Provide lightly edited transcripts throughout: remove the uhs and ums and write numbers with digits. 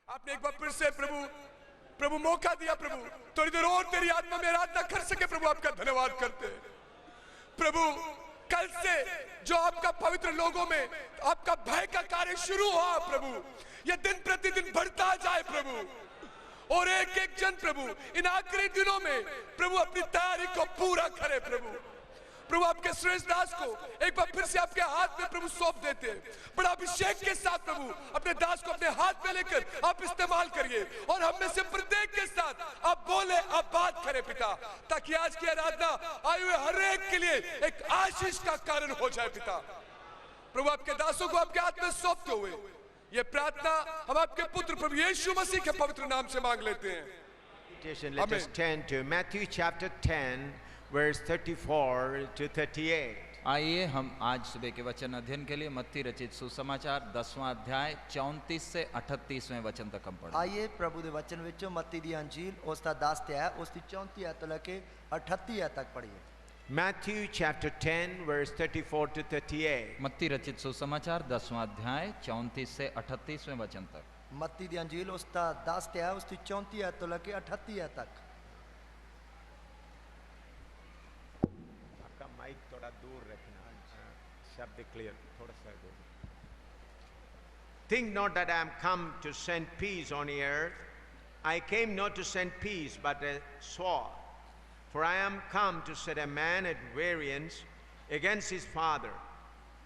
आपने एक बार फिर से प्रभु मौका दिया। प्रभु थोड़ी देर और तेरी आत्मा में आराधना कर सके। प्रभु आपका धन्यवाद करते हैं। प्रभु कल से जो आपका पवित्र लोगों में आपका भय का कार्य शुरू हुआ प्रभु, ये दिन प्रतिदिन बढ़ता जाए प्रभु, और एक एक जन प्रभु इन आखिरी दिनों में प्रभु अपनी तैयारी को पूरा करे। प्रभु आपके श्रेष्ठ दास को एक बार फिर से आपके हाथ में प्रभु सौंप देते हैं। बड़ा अभिषेक के साथ प्रभु अपने दास को अपने हाथ में लेकर आप इस्तेमाल करिए, और हम में से प्रत्येक के साथ आप बोले, आप बात करें पिता, ताकि आज की आराधना आए हुए हर एक के लिए एक आशीष का कारण हो जाए पिता। प्रभु आपके दासों को आपके हाथ में सौंपते हुए ये प्रार्थना हम आपके पुत्र प्रभु यीशु मसीह के पवित्र नाम से मांग लेते हैं। Let us turn to Matthew chapter 10 verse 34 to 38. आइए हम आज सुबह के वचन अध्ययन के लिए मत्ती रचित सुसमाचार 10वां अध्याय 34 से 38वें वचन तक हम पढ़ें। आइए प्रभु ਦੇ वचन ਵਿੱਚੋਂ मत्ती ਦੀ अंजील ਉਸ ਦਾ 10 ਅਧਿਆय ਉਸ ਦੀ 34 ਆਇਤ ਤੋਂ ਲੈ ਕੇ 38 ਆਇਤ तक पढ़िए। Matthew chapter 10 verse 34 to 38. मत्ती रचित सुसमाचार 10वां अध्याय 34 से 38वें वचन तक। मत्ती ਦੀ अंजील ਉਸ ਦਾ 10 ਅਧਿਆय ਉਸ ਦੀ 34 ਆਇਤ ਤੋਂ ਲੈ ਕੇ 38 आयत तक। आपका माइक थोड़ा दूर रखना, शब्द क्लियर थोड़ा सा दूर। Think not that I am come to send peace on the earth. I came not to send peace but a sword. For I am come to set a man at variance against his father,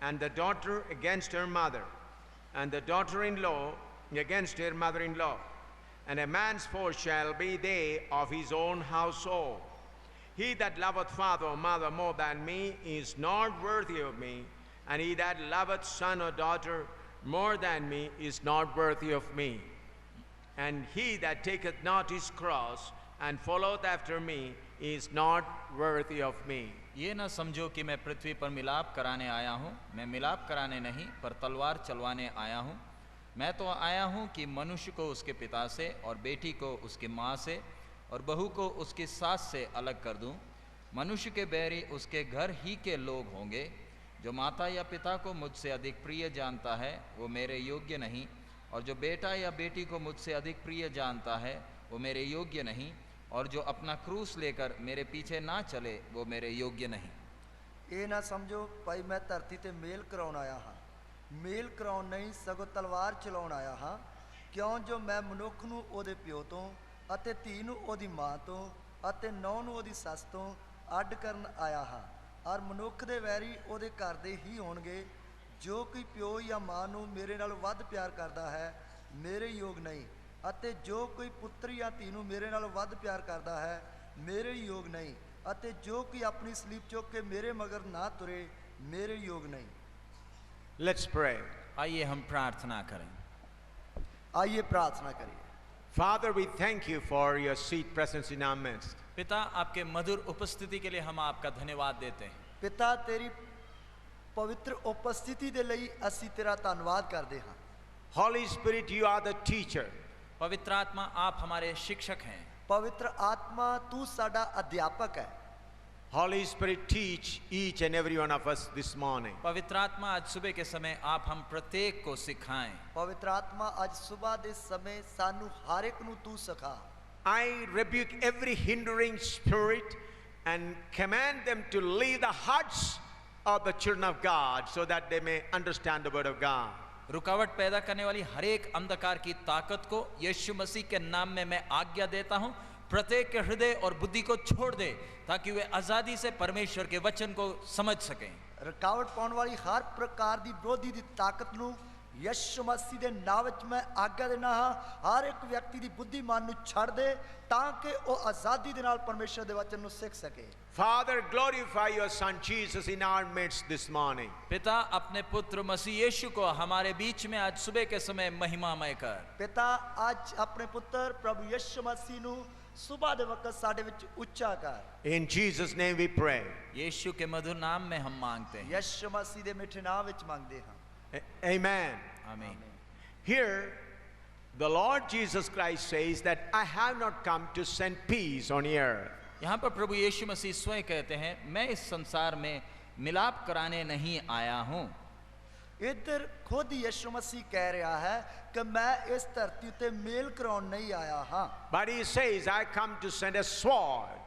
and the daughter against her mother, and the daughter-in-law against her mother-in-law. And a man's foe shall be they of his own household. He that loveth father or mother more than me is not worthy of me, and he that loveth son or daughter more than me is not worthy of me. And he that taketh not his cross and followeth after me is not worthy of me. ये न समझो कि मैं पृथ्वी पर मिलाप कराने आया हूँ। मैं मिलाप कराने नहीं पर तलवार चलवाने आया हूँ। मैं तो आया हूँ कि मनुष्य को उसके पिता से और बेटी को उसकी माँ से और बहू को उसकी सास से अलग कर दूँ। मनुष्य के बैरी उसके घर ही के लोग होंगे। जो माता या पिता को मुझसे अधिक प्रिय जानता है वो मेरे योग्य नहीं, और जो बेटा या बेटी को मुझसे अधिक प्रिय जानता है वो मेरे योग्य नहीं, और जो अपना क्रूस लेकर मेरे पीछे ना चले वो मेरे योग्य नहीं। ਇਹ ਨਾ ਸਮਝੋ ਭਾਈ ਮੈਂ ਧਰਤੀ ਤੇ ਮੇਲ ਕਰਾਉਣ ਆਇਆ ਹਾਂ। ਮੇਲ ਕਰਾਉਣ ਨਹੀਂ ਸਗੋਂ ਤਲਵਾਰ ਚਲਾਉਣ ਆਇਆ ਹਾਂ। ਕਿਉਂ ਜੋ ਮੈਂ ਮਨੁੱਖ ਨੂੰ ਉਹਦੇ ਪਿਓ ਤੋਂ ਅਤੇ ਧੀ ਨੂੰ ਉਹਦੀ ਮਾਂ ਤੋਂ ਅਤੇ ਨੌਂ ਨੂੰ ਉਹਦੀ ਸੱਸ ਤੋਂ ਅੱਡ ਕਰਨ ਆਇਆ ਹਾਂ। ਔਰ ਮਨੁੱਖ ਦੇ ਵੈਰੀ ਉਹਦੇ ਘਰ ਦੇ ਹੀ ਹੋਣਗੇ। ਜੋ ਕੋਈ ਪਿਓ ਜਾਂ ਮਾਂ ਨੂੰ ਮੇਰੇ ਨਾਲ ਵੱਧ ਪਿਆਰ ਕਰਦਾ ਹੈ ਮੇਰੇ ਯੋਗ ਨਹੀਂ, ਅਤੇ ਜੋ ਕੋਈ ਪੁੱਤਰ ਜਾਂ ਧੀ ਨੂੰ ਮੇਰੇ ਨਾਲ ਵੱਧ ਪਿਆਰ ਕਰਦਾ ਹੈ ਮੇਰੇ ਯੋਗ ਨਹੀਂ, ਅਤੇ ਜੋ ਕੋਈ ਆਪਣੀ ਸਲੀਬ ਚੁੱਕ ਕੇ ਮੇਰੇ ਮਗਰ ਨਾ ਤੁਰੇ ਮੇਰੇ ਯੋਗ ਨਹੀਂ। Let's pray. आइए हम प्रार्थना करें। आइए प्रार्थना करिए। Father, we thank you for your sweet presence in our midst. पिता, आपके मधुर उपस्थिति के लिए हम आपका धन्यवाद देते हैं। ਪਿਤਾ ਤੇਰੀ ਪਵਿੱਤਰ ਉਪਸਥਿਤੀ ਦੇ ਲਈ ਅਸੀਂ ਤੇਰਾ ਧੰਨਵਾਦ ਕਰਦੇ ਹਾਂ। Holy Spirit, you are the teacher. पवित्र आत्मा, आप हमारे शिक्षक हैं। ਪਵਿੱਤਰ ਆਤਮਾ ਤੂੰ ਸਾਡਾ ਅਧਿਆਪਕ ਹੈ। Holy Spirit, teach each and every one of us this morning. पवित्र आत्मा, आज सुबह के समय आप हम प्रत्येक को सिखाएं। ਪਵਿੱਤਰ ਆਤਮਾ ਅੱਜ ਸਵੇਰ ਦੇ ਸਮੇਂ ਸਾਨੂੰ ਹਰ ਇੱਕ ਨੂੰ ਤੂੰ ਸਿਖਾ। I rebuke every hindering spirit and command them to leave the hearts of the children of God so that they may understand the word of God. रुकावट पैदा करने वाली हर एक अंधकार की ताकत को यीशु मसीह के नाम में मैं आज्ञा देता हूं, प्रत्येक के हृदय और बुद्धि को छोड़ दे ताकि वे आजादी से परमेश्वर के वचन को समझ सकें। ਰੁਕਾਵਟ ਪਾਉਣ ਵਾਲੀ ਹਰ ਪ੍ਰਕਾਰ ਦੀ ਵਿਰੋਧੀ ਦੀ ਤਾਕਤ ਨੂੰ ਯਿਸੂ ਮਸੀਹ ਦੇ ਨਾਮ ਵਿੱਚ ਮੈਂ ਆਗਿਆ ਦੇਣਾ ਹਾਂ। ਹਰ ਇੱਕ ਵਿਅਕਤੀ ਦੀ ਬੁੱਧੀ ਮਨ ਨੂੰ ਛੱਡ ਦੇ ਤਾਂ ਕਿ ਉਹ ਆਜ਼ਾਦੀ ਦੇ ਨਾਲ ਪਰਮੇਸ਼ਰ ਦੇ ਵਚਨ ਨੂੰ ਸਿੱਖ ਸਕੇ। Father, glorify your son Jesus in our midst this morning. पिता, अपने पुत्र मसीह यीशु को हमारे बीच में आज सुबह के समय महिमामय कर। ਪਿਤਾ ਅੱਜ ਆਪਣੇ ਪੁੱਤਰ ਪ੍ਰਭੂ ਯਿਸੂ ਮਸੀਹ ਨੂੰ सुबह ਦੇ वक्त ਸਾਡੇ ਵਿੱਚ ਉੱਚਾ ਕਰ। In Jesus' name we pray. यीशु के मधुर नाम में हम मांगते हैं। ਯਿਸੂ ਮਸੀਹ ਦੇ ਮਿੱਠੇ ਨਾਮ ਵਿੱਚ ਮੰਗਦੇ ਹਾਂ। Amen. आमीन। Here, the Lord Jesus Christ says that I have not come to send peace on the earth. यहाँ पर प्रभु यीशु मसीह स्वयं कहते हैं, मैं इस संसार में मिलाप कराने नहीं आया हूँ। ਇੱਧਰ ਖੁਦ ਯਿਸੂ ਮਸੀਹ ਕਹਿ ਰਿਹਾ ਹੈ ਕਿ ਮੈਂ ਇਸ ਧਰਤੀ ਉੱਤੇ ਮੇਲ ਕਰਾਉਣ ਨਹੀਂ ਆਇਆ ਹਾਂ। But he says, I come to send a sword.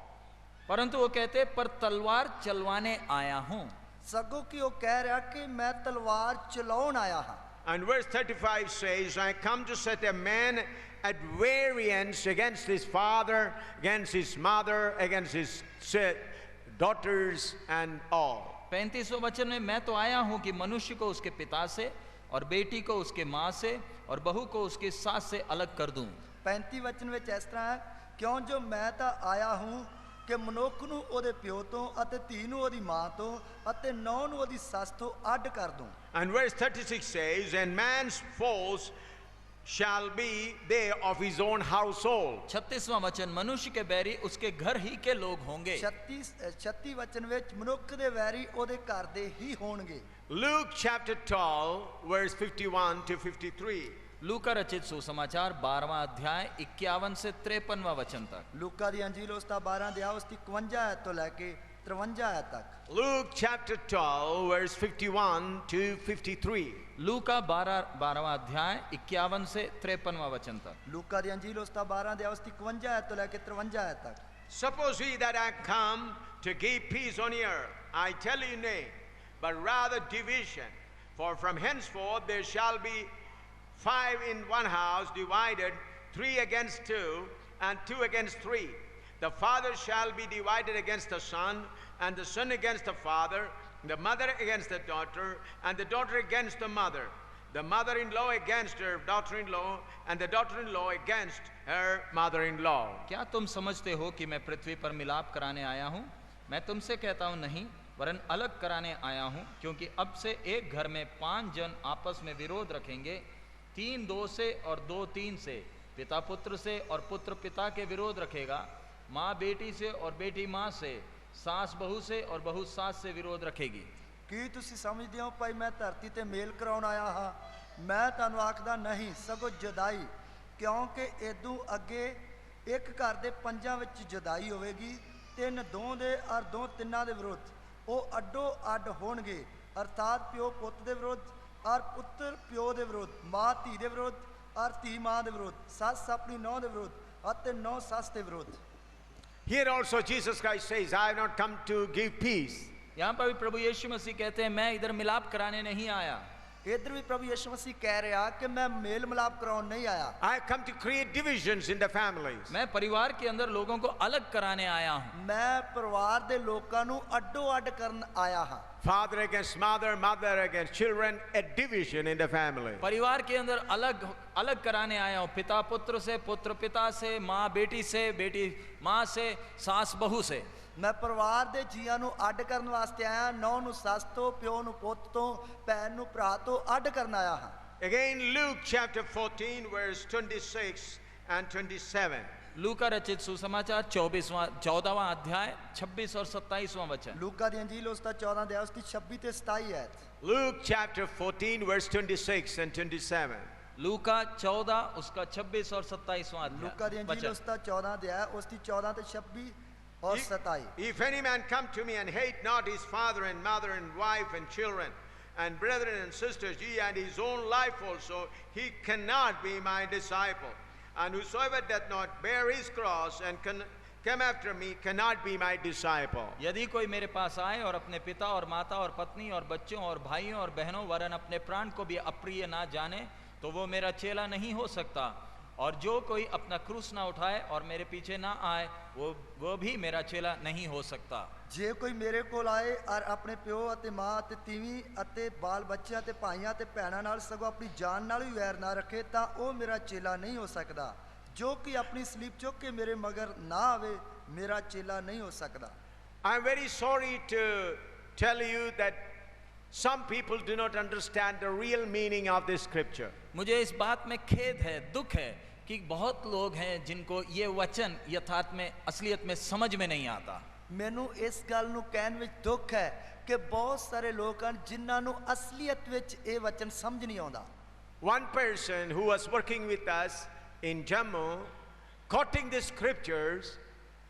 परंतु वो कहते पर तलवार चलवाने आया हूं। ਸਗੋਂ ਕਿ ਉਹ ਕਹਿ ਰਿਹਾ ਕਿ ਮੈਂ ਤਲਵਾਰ ਚਲਾਉਣ ਆਇਆ ਹਾਂ। And verse 35 says, I come to set a man at variance against his father, against his mother, against his daughters and all. 35वें वचन में मैं तो आया हूं कि मनुष्य को उसके पिता से और बेटी को उसके माँ से और बहू को उसकी सास से अलग कर दूं। 35 वचन ਵਿੱਚ ਇਸ ਤਰ੍ਹਾਂ ਹੈ ਕਿਉਂ ਜੋ ਮੈਂ ਤਾਂ ਆਇਆ ਹੂੰ ਕਿ ਮਨੁੱਖ ਨੂੰ ਉਹਦੇ ਪਿਓ ਤੋਂ ਅਤੇ ਧੀ ਨੂੰ ਉਹਦੀ ਮਾਂ ਤੋਂ ਅਤੇ ਨੌਂ ਨੂੰ ਉਹਦੀ ਸੱਸ ਤੋਂ ਅੱਡ ਕਰ ਦੂੰ। And verse 36 says, and man's foes shall be they of his own household. 36वां वचन मनुष्य के बैरी उसके घर ही के लोग होंगे। 36 वचन ਵਿੱਚ ਮਨੁੱਖ ਦੇ ਵੈਰੀ ਉਹਦੇ ਘਰ ਦੇ ਹੀ ਹੋਣਗੇ। Luke chapter 12 verse 51 to 53. लूका रचित सुसमाचार 12वां अध्याय 51 से 53वां वचन तक। ਲੂਕਾ ਦੀ ਅੰਜੀਲ ਉਸ ਦਾ 12 ਅਧਿਆਇ ਉਸ ਦੀ 51 ਆਇਤ ਤੋਂ ਲੈ ਕੇ 53 ਆਇਤ ਤੱਕ। Luke chapter 12 verse 51 to 53. लूका 12वां अध्याय 51 से 53वां वचन तक। ਲੂਕਾ ਦੀ ਅੰਜੀਲ ਉਸ ਦਾ 12 ਅਧਿਆਇ ਉਸ ਦੀ 51 ਆਇਤ ਤੋਂ ਲੈ ਕੇ 53 ਆਇਤ ਤੱਕ। Suppose ye that I come to give peace on earth, I tell you nay, but rather division. For from henceforth there shall be 5 in one house divided, 3 against 2, and 2 against 3. The father shall be divided against the son, and the son against the father, the mother against the daughter, and the daughter against the mother, the mother-in-law against her daughter-in-law, and the daughter-in-law against her mother-in-law. क्या तुम समझते हो कि मैं पृथ्वी पर मिलाप कराने आया हूँ? मैं तुमसे कहता हूँ नहीं, वरन अलग कराने आया हूँ, क्योंकि अब से एक घर में 5 जन आपस में विरोध रखेंगे, 3 2 से और 2 3 से, पिता पुत्र से और पुत्र पिता के विरोध रखेगा, माँ बेटी से और बेटी माँ से, सास बहू से और बहू सास से विरोध रखेगी। ਕੀ ਤੁਸੀਂ ਸਮਝਦੇ ਹੋ ਭਾਈ ਮੈਂ ਧਰਤੀ ਤੇ ਮੇਲ ਕਰਾਉਣ ਆਇਆ ਹਾਂ? ਮੈਂ ਤੁਹਾਨੂੰ ਆਖਦਾ ਨਹੀਂ ਸਗੋਂ ਜੁਦਾਈ, ਕਿਉਂਕਿ ਇਦੋਂ ਅੱਗੇ ਇੱਕ ਘਰ ਦੇ 5 ਵਿੱਚ ਜੁਦਾਈ ਹੋਵੇਗੀ, 3 2 ਦੇ ਔਰ 2 3 ਦੇ ਵਿਰੁੱਧ ਉਹ ਅੱਡੋ ਅੱਡ ਹੋਣਗੇ, ਅਰਥਾਤ ਪਿਓ ਪੁੱਤ ਦੇ ਵਿਰੁੱਧ ਔਰ ਪੁੱਤਰ ਪਿਓ ਦੇ ਵਿਰੁੱਧ, ਮਾਂ ਧੀ ਦੇ ਵਿਰੁੱਧ ਔਰ ਧੀ ਮਾਂ ਦੇ ਵਿਰੁੱਧ, ਸੱਸ ਆਪਣੀ ਨੌਂ ਦੇ ਵਿਰੁੱਧ ਅਤੇ ਨੌਂ ਸੱਸ ਦੇ ਵਿਰੁੱਧ। Here also Jesus Christ says, I have not come to give peace. यहाँ पर भी प्रभु यीशु मसीह कहते हैं मैं इधर मिलाप कराने नहीं आया। ਇੱਧਰ ਵੀ ਪ੍ਰਭੂ ਯਿਸੂ ਮਸੀਹ ਕਹਿ ਰਿਹਾ ਕਿ ਮੈਂ ਮੇਲ ਮਿਲਾਪ ਕਰਾਉਣ ਨਹੀਂ ਆਇਆ। I have come to create divisions in the families. मैं परिवार के अंदर लोगों को अलग कराने आया हूँ। ਮੈਂ ਪਰਿਵਾਰ ਦੇ ਲੋਕਾਂ ਨੂੰ ਅੱਡੋ ਅੱਡ ਕਰਨ ਆਇਆ ਹਾਂ। Father against mother, mother against children, a division in the family. परिवार के अंदर अलग अलग कराने आया हूँ, पिता पुत्र से, पुत्र पिता से, माँ बेटी से, बेटी माँ से, सास बहू से। ਮੈਂ ਪਰਿਵਾਰ ਦੇ ਜੀਆਂ ਨੂੰ ਅੱਡ ਕਰਨ ਵਾਸਤੇ ਆਇਆ, ਨੌਂ ਨੂੰ ਸੱਸ ਤੋਂ, ਪਿਓ ਨੂੰ ਪੁੱਤ ਤੋਂ, ਭੈਣ ਨੂੰ ਭਰਾ ਤੋਂ ਅੱਡ ਕਰਨ ਆਇਆ ਹਾਂ। Again, Luke chapter 14 verse 26 and 27. लूका रचित सुसमाचार 14वां अध्याय 26 और 27वां वचन। ਲੂਕਾ ਦੀ ਅੰਜੀਲ ਉਸ ਦਾ 14 ਅਧਿਆਇ ਉਸ ਦੀ 26 ਤੇ 27 ਆਇਤ। Luke chapter 14 verse 26 and 27. लूका 14 उसका 26 और 27वां ਲੂਕਾ ਦੀ ਅੰਜੀਲ ਉਸ अध्याय। ਦਾ 14 ਅਧਿਆਇ ਉਸ ਦੀ 14 ਤੇ 26 और 27। If any man come to me and hate not his father and mother and wife and children and brethren and sisters, yea, and his own life also, he cannot be my disciple. And whosoever doth not bear his cross and come after me cannot be my disciple. यदि कोई मेरे पास आए और अपने पिता और माता और पत्नी और बच्चों और भाइयों और बहनों वरन अपने प्राण को भी अप्रिय ना जाने, तो वो मेरा चेला नहीं हो सकता। और जो कोई अपना क्रूस ना उठाए और मेरे पीछे ना आए, वो भी मेरा चेला नहीं हो सकता। ਜੇ ਕੋਈ ਮੇਰੇ ਕੋਲ ਆਏ ਔਰ ਆਪਣੇ ਪਿਓ ਅਤੇ ਮਾਂ ਅਤੇ ਤੀਵੀਂ ਅਤੇ ਬਾਲ ਬੱਚਿਆਂ ਤੇ ਭਾਈਆਂ ਤੇ ਭੈਣਾਂ ਨਾਲ ਸਗੋਂ ਆਪਣੀ ਜਾਨ ਨਾਲ ਵੀ ਵੈਰ ਨਾ ਰੱਖੇ, ਤਾਂ ਉਹ ਮੇਰਾ ਚੇਲਾ ਨਹੀਂ ਹੋ ਸਕਦਾ। ਜੋ ਕਿ ਆਪਣੀ ਸਲੀਬ ਚੁੱਕ ਕੇ ਮੇਰੇ ਮਗਰ ਨਾ ਆਵੇ, ਮੇਰਾ ਚੇਲਾ ਨਹੀਂ ਹੋ ਸਕਦਾ। I'm very sorry to tell you that some people do not understand the real meaning of this scripture. मुझे इस बात में खेद है, दुख है कि बहुत लोग हैं जिनको ये वचन यथार्थ में असलियत में समझ में नहीं आता। ਮੈਨੂੰ ਇਸ ਗੱਲ ਨੂੰ ਕਹਿਣ ਵਿੱਚ ਦੁੱਖ ਹੈ ਕਿ ਬਹੁਤ ਸਾਰੇ ਲੋਕ ਹਨ ਜਿਨ੍ਹਾਂ ਨੂੰ ਅਸਲੀਅਤ ਵਿੱਚ ਇਹ ਵਚਨ ਸਮਝ ਨਹੀਂ ਆਉਂਦਾ। One person who was working with us in Jammu, quoting the scriptures,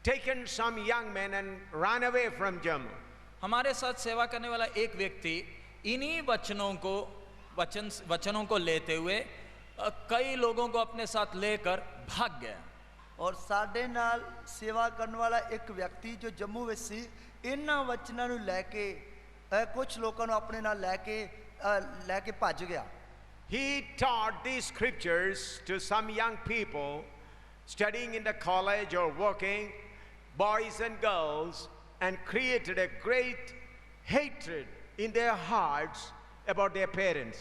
taken some young men and ran away from Jammu. हमारे साथ सेवा करने वाला एक व्यक्ति इन्हीं वचनों को वचनों को लेते हुए कई लोगों को अपने साथ लेकर भाग गया। ਔਰ ਸਾਡੇ ਨਾਲ ਸੇਵਾ ਕਰਨ ਵਾਲਾ ਇੱਕ ਵਿਅਕਤੀ ਜੋ ਜੰਮੂ ਵਿੱਚ ਸੀ, ਇਹਨਾਂ ਵਚਨਾਂ ਨੂੰ ਲੈ ਕੇ ਕੁਝ ਲੋਕਾਂ ਨੂੰ ਆਪਣੇ ਨਾਲ ਲੈ ਕੇ ਭੱਜ ਗਿਆ। He taught these scriptures to some young people studying in the college or working, boys and girls, and created a great hatred in their hearts about their parents.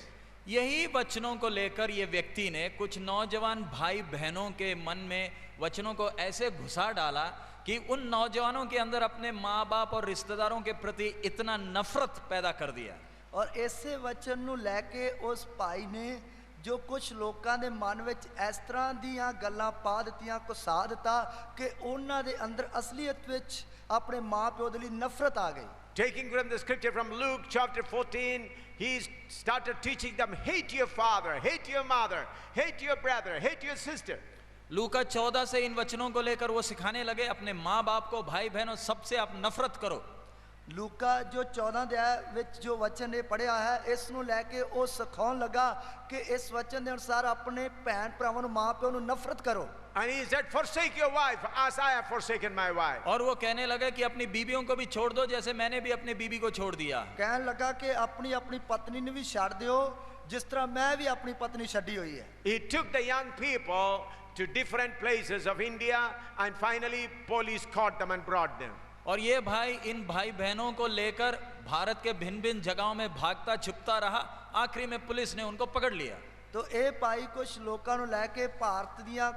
यही वचनों को लेकर ये व्यक्ति ने कुछ नौजवान भाई बहनों के मन में वचनों को ऐसे घुसा डाला कि उन नौजवानों के अंदर अपने माँ बाप और रिश्तेदारों के प्रति इतना नफरत पैदा कर दिया। ਔਰ ਇਸੇ ਵਚਨ ਨੂੰ ਲੈ ਕੇ ਉਸ ਭਾਈ ਨੇ ਜੋ ਕੁਝ ਲੋਕਾਂ ਦੇ ਮਨ ਵਿੱਚ ਇਸ ਤਰ੍ਹਾਂ ਦੀਆਂ ਗੱਲਾਂ ਪਾ ਦਿੱਤੀਆਂ, ਘੁਸਾ ਦਿੱਤਾ ਕਿ ਉਹਨਾਂ ਦੇ ਅੰਦਰ ਅਸਲੀਅਤ ਵਿੱਚ ਆਪਣੇ ਮਾਂ ਪਿਓ ਦੇ ਲਈ ਨਫ਼ਰਤ ਆ ਗਈ। Taking from the scripture from Luke chapter 14, he started teaching them, hate your father, hate your mother, hate your brother, hate your sister. लूका 14 से इन वचनों को लेकर वो सिखाने लगे, अपने माँ बाप को, भाई बहनों सबसे आप नफरत करो। ਲੂਕਾ ਜੋ 14 ਅਧਿਆਇ ਵਿੱਚ ਜੋ ਵਚਨ ਇਹ ਪੜਿਆ ਹੈ, ਇਸ ਨੂੰ ਲੈ ਕੇ ਉਹ ਸਿਖਾਉਣ ਲੱਗਾ ਕਿ ਇਸ ਵਚਨ ਦੇ ਅਨੁਸਾਰ ਆਪਣੇ ਭੈਣ ਭਰਾਵਾਂ ਨੂੰ, ਮਾਂ ਪਿਓ ਨੂੰ ਨਫ਼ਰਤ ਕਰੋ। And he said, forsake your wife as I have forsaken my wife. और वो कहने लगा कि अपनी बीवियों को भी छोड़ दो जैसे मैंने भी अपनी बीवी को छोड़ दिया। ਕਹਿਣ ਲੱਗਾ ਕਿ ਆਪਣੀ ਪਤਨੀ ਨੂੰ ਵੀ ਛੱਡ ਦਿਓ ਜਿਸ ਤਰ੍ਹਾਂ ਮੈਂ ਵੀ ਆਪਣੀ ਪਤਨੀ ਛੱਡੀ ਹੋਈ ਹੈ। He took the young people to different places of India, and finally police caught them and brought them. और ये भाई इन भाई बहनों को लेकर भारत के भिन्न भिन्न जगहों में भागता छुपता रहा, आखिरी में पुलिस ने उनको पकड़ लिया। तो ਇਹ ਭਾਈ ਕੁਝ ਲੋਕਾਂ ਨੂੰ ਲੈ ਕੇ ਭਾਰਤ ਦੀਆਂ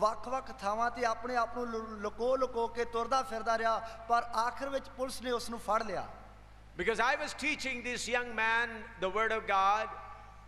ਵੱਖ-ਵੱਖ ਥਾਵਾਂ ਤੇ ਆਪਣੇ ਆਪ ਨੂੰ ਲੁਕੋ ਕੇ ਤੁਰਦਾ ਫਿਰਦਾ ਰਿਹਾ, ਪਰ ਆਖਿਰ ਵਿੱਚ ਪੁਲਿਸ ਨੇ ਉਸ ਨੂੰ ਫੜ ਲਿਆ। Because I was teaching this young man the word of God,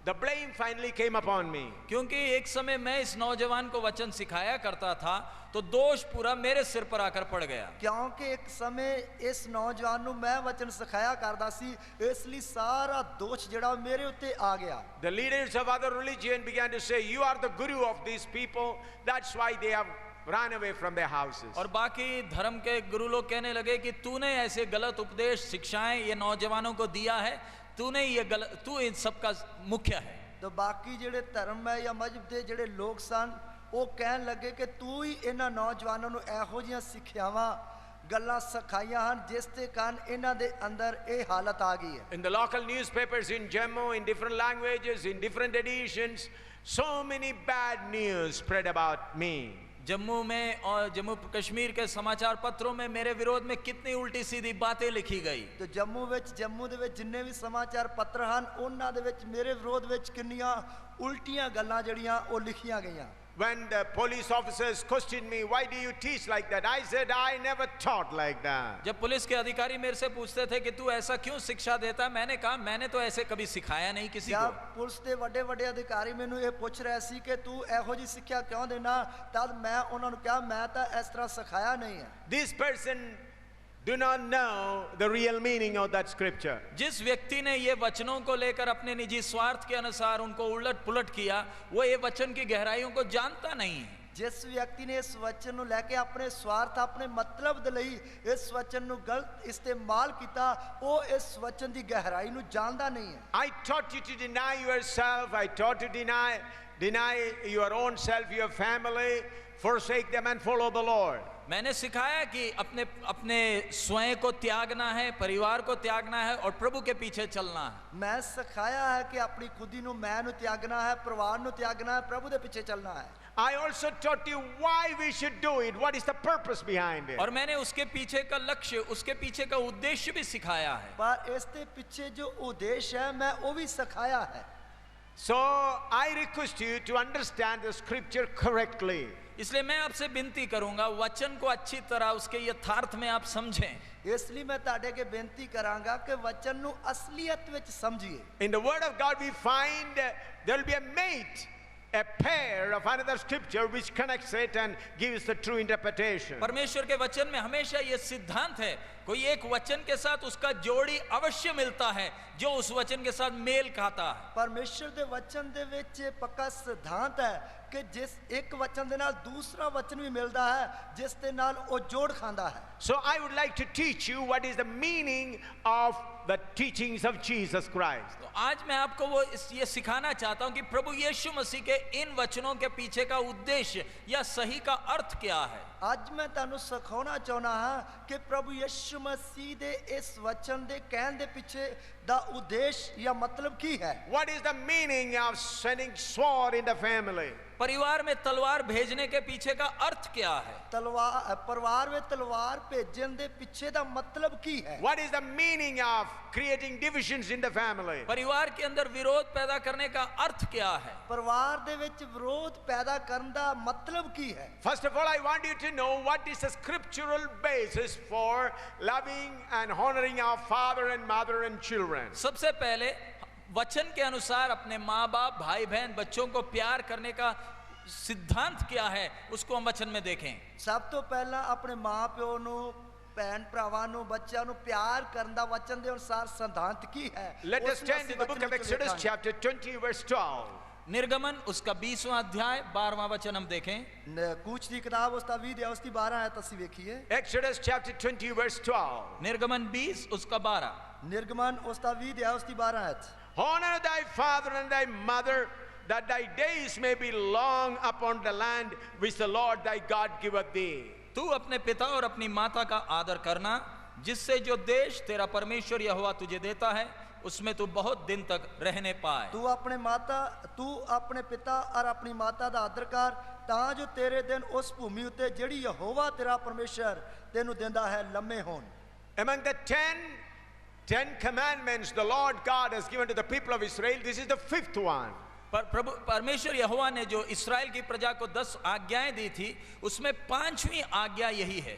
the blame finally came upon me. क्योंकि एक समय मैं इस नौजवान को वचन सिखाया करता था, तो दोष पूरा मेरे सिर पर आकर पड़ गया। ਕਿਉਂਕਿ ਇੱਕ ਸਮੇਂ ਇਸ ਨੌਜਵਾਨ ਨੂੰ ਮੈਂ ਵਚਨ ਸਿਖਾਇਆ ਕਰਦਾ ਸੀ, ਇਸ ਲਈ ਸਾਰਾ ਦੋਸ਼ ਜਿਹੜਾ ਮੇਰੇ ਉੱਤੇ ਆ ਗਿਆ। The leaders of other religion began to say, you are the guru of these people, that's why they have run away from their houses. और बाकी धर्म के गुरु लोग कहने लगे कि तूने ऐसे गलत उपदेश शिक्षाएं ये नौजवानों को दिया है, तूने ये गलत, तू इन सब का मुख्य है। तो बाकी ਜਿਹੜੇ ਧਰਮ ਹੈ ਜਾਂ ਮਜ਼ਹਬ ਦੇ ਜਿਹੜੇ ਲੋਕ ਸਨ, ਉਹ ਕਹਿਣ ਲੱਗੇ ਕਿ ਤੂੰ ਹੀ ਇਹਨਾਂ ਨੌਜਵਾਨਾਂ ਨੂੰ ਇਹੋ ਜਿਹੀਆਂ ਸਿੱਖਿਆਵਾਂ ਗੱਲਾਂ ਸਿਖਾਈਆਂ ਹਨ ਜਿਸ ਦੇ ਕਾਰਨ ਇਹਨਾਂ ਦੇ ਅੰਦਰ ਇਹ ਹਾਲਤ ਆ ਗਈ ਹੈ। In the local newspapers in Jammu, in different languages, in different editions, so many bad news spread about me. Jammu में और जम्मू कश्मीर के समाचार पत्रों में मेरे विरोध में कितनी उल्टी सीधी बातें लिखी गई। तो जम्मू ਦੇ ਵਿੱਚ ਜਿੰਨੇ ਵੀ ਸਮਾਚਾਰ ਪੱਤਰ ਹਨ, ਉਹਨਾਂ ਦੇ ਵਿੱਚ ਮੇਰੇ ਵਿਰੋਧ ਵਿੱਚ ਕਿੰਨੀਆਂ ਉਲਟੀਆਂ ਗੱਲਾਂ ਜਿਹੜੀਆਂ ਉਹ ਲਿਖੀਆਂ ਗਈਆਂ। When the police officers questioned me, why do you teach like that? I said, I never taught like that. जब पुलिस के अधिकारी मेरे से पूछते थे कि तू ऐसा क्यों शिक्षा देता, मैंने कहा मैंने तो ऐसे कभी सिखाया नहीं किसी को। जब पुलिस ਦੇ ਵੱਡੇ ਅਧਿਕਾਰੀ ਮੈਨੂੰ ਇਹ ਪੁੱਛ ਰਹੇ ਸੀ ਕਿ ਤੂੰ ਇਹੋ ਜੀ ਸਿੱਖਿਆ ਕਿਉਂ ਦੇਣਾ, ਤਦ ਮੈਂ ਉਹਨਾਂ ਨੂੰ ਕਿਹਾ ਮੈਂ ਤਾਂ ਇਸ ਤਰ੍ਹਾਂ ਸਿਖਾਇਆ ਨਹੀਂ ਹੈ। This person do not know the real meaning of that scripture. जिस व्यक्ति ने ये वचनों को लेकर अपने निजी स्वार्थ के अनुसार उनको उलट पुलट किया, वो ये वचन की गहराइयों को जानता नहीं है। जिस व्यक्ति ने इस वचन ਨੂੰ ਲੈ ਕੇ ਆਪਣੇ ਸਵਾਰਥ, ਆਪਣੇ ਮਤਲਬ ਦੇ ਲਈ ਇਸ ਵਚਨ ਨੂੰ ਗਲਤ ਇਸਤੇਮਾਲ ਕੀਤਾ, ਉਹ ਇਸ ਵਚਨ ਦੀ ਗਹਿਰਾਈ ਨੂੰ ਜਾਣਦਾ ਨਹੀਂ ਹੈ। I taught you to deny yourself. I taught you to deny your own self, your family, forsake them and follow the Lord. मैंने सिखाया कि अपने स्वयं को त्यागना है, परिवार को त्यागना है और प्रभु के पीछे चलना है। मैं सिखाया है कि अपनी खुदी ਨੂੰ ਮੈਂ ਨੂੰ त्यागना है, परिवार ਨੂੰ त्यागना है, प्रभु ਦੇ ਪਿੱਛੇ ਚੱਲਣਾ है। I also taught you why we should do it. What is the purpose behind it? और मैंने उसके पीछे का लक्ष्य, उसके पीछे का उद्देश्य भी सिखाया है। पर इसके पीछे जो उद्देश्य है मैं वो भी सिखाया है। So I request you to understand the scripture correctly. इसलिए मैं आपसे विनती करूंगा वचन को अच्छी तरह उसके यथार्थ में आप समझें। इसलिए मैं ਤੁਹਾਡੇ ਕੇ ਬੇਨਤੀ ਕਰਾਂਗਾ ਕਿ ਵਚਨ ਨੂੰ ਅਸਲੀਅਤ ਵਿੱਚ ਸਮਝੀਏ। In the word of God we find there will be a mate, a pair of another scripture which connects it and gives the true interpretation. परमेश्वर के वचन में हमेशा ये सिद्धांत है, कोई एक वचन के साथ उसका जोड़ी अवश्य मिलता है जो उस वचन के साथ मेल खाता है। परमेश्वर ਦੇ वचन ਦੇ ਵਿੱਚ ਪੱਕਾ ਸਿਧਾਂਤ ਹੈ ਕਿ ਜਿਸ ਇੱਕ ਵਚਨ ਦੇ ਨਾਲ ਦੂਸਰਾ ਵਚਨ ਵੀ ਮਿਲਦਾ ਹੈ ਜਿਸ ਦੇ ਨਾਲ ਉਹ ਜੋੜ ਖਾਂਦਾ ਹੈ। So I would like to teach you what is the meaning of the teachings of Jesus Christ. तो आज मैं आपको ये सिखाना चाहता हूं कि प्रभु यीशु मसीह के इन वचनों के पीछे का उद्देश्य या सही का अर्थ क्या है। ਅੱਜ ਮੈਂ ਤੁਹਾਨੂੰ ਸਿਖਾਉਣਾ ਚਾਹੁੰਦਾ ਹਾਂ ਕਿ ਪ੍ਰਭੂ ਯਿਸੂ ਮਸੀਹ ਦੇ ਇਸ ਵਚਨ ਦੇ ਕਹਿਣ ਦੇ ਪਿੱਛੇ ਦਾ ਉਦੇਸ਼ ਜਾਂ ਮਤਲਬ ਕੀ ਹੈ। What is the meaning of sending sword in the family? परिवार में तलवार भेजने के पीछे का अर्थ क्या है। ਪਰਿਵਾਰ ਵਿੱਚ ਤਲਵਾਰ ਭੇਜਣ ਦੇ ਪਿੱਛੇ ਦਾ ਮਤਲਬ ਕੀ ਹੈ। What is the meaning of creating divisions in the family? परिवार के अंदर विरोध पैदा करने का अर्थ क्या है। ਪਰਿਵਾਰ ਦੇ ਵਿੱਚ ਵਿਰੋਧ ਪੈਦਾ ਕਰਨ ਦਾ ਮਤਲਬ ਕੀ ਹੈ। First of all, I want you to know what is the scriptural basis for loving and honoring our father and mother and children. सबसे पहले वचन के अनुसार अपने माँ बाप भाई बहन बच्चों को प्यार करने का सिद्धांत क्या है उसको हम वचन में देखें। ਸਭ ਤੋਂ ਪਹਿਲਾਂ ਆਪਣੇ ਮਾਂ ਪਿਓ ਨੂੰ ਭੈਣ ਭਰਾਵਾਂ ਨੂੰ ਬੱਚਿਆਂ ਨੂੰ ਪਿਆਰ ਕਰਨ ਦਾ ਵਚਨ ਦੇ ਅਨੁਸਾਰ ਸਿਧਾਂਤ ਕੀ ਹੈ। Let us turn to the book of Exodus chapter 20 verse 12. निर्गमन उसका 20वां अध्याय 12वां वचन हम देखें। कूच की किताब उसका 20 है उसकी 12 है तस्वीर देखिए। Exodus chapter 20 verse 12. निर्गमन 20 उसका 12। निर्गमन उसका 20 है उसकी 12 है। Honor thy father and thy mother, that thy days may be long upon the land which the Lord thy God giveth thee. तू अपने पिता और अपनी माता का आदर करना, जिससे जो देश तेरा परमेश्वर यहोवा तुझे देता है उसमें तू बहुत दिन तक रहने पाए। तू अपने पिता और अपनी माता का आदर कर ਤਾਂ ਜੋ ਤੇਰੇ ਦਿਨ ਉਸ ਭੂਮੀ ਉੱਤੇ ਜਿਹੜੀ ਯਹੋਵਾ ਤੇਰਾ ਪਰਮੇਸ਼ਰ ਤੈਨੂੰ ਦਿੰਦਾ ਹੈ ਲੰਮੇ ਹੋਣ। Among the 10 commandments the Lord God has given to the people of Israel, this is the 5th one. प्रभु परमेश्वर यहोवा ने जो इस्राएल की प्रजा को 10 आज्ञाएं दी थी उसमें 5वीं आज्ञा यही है।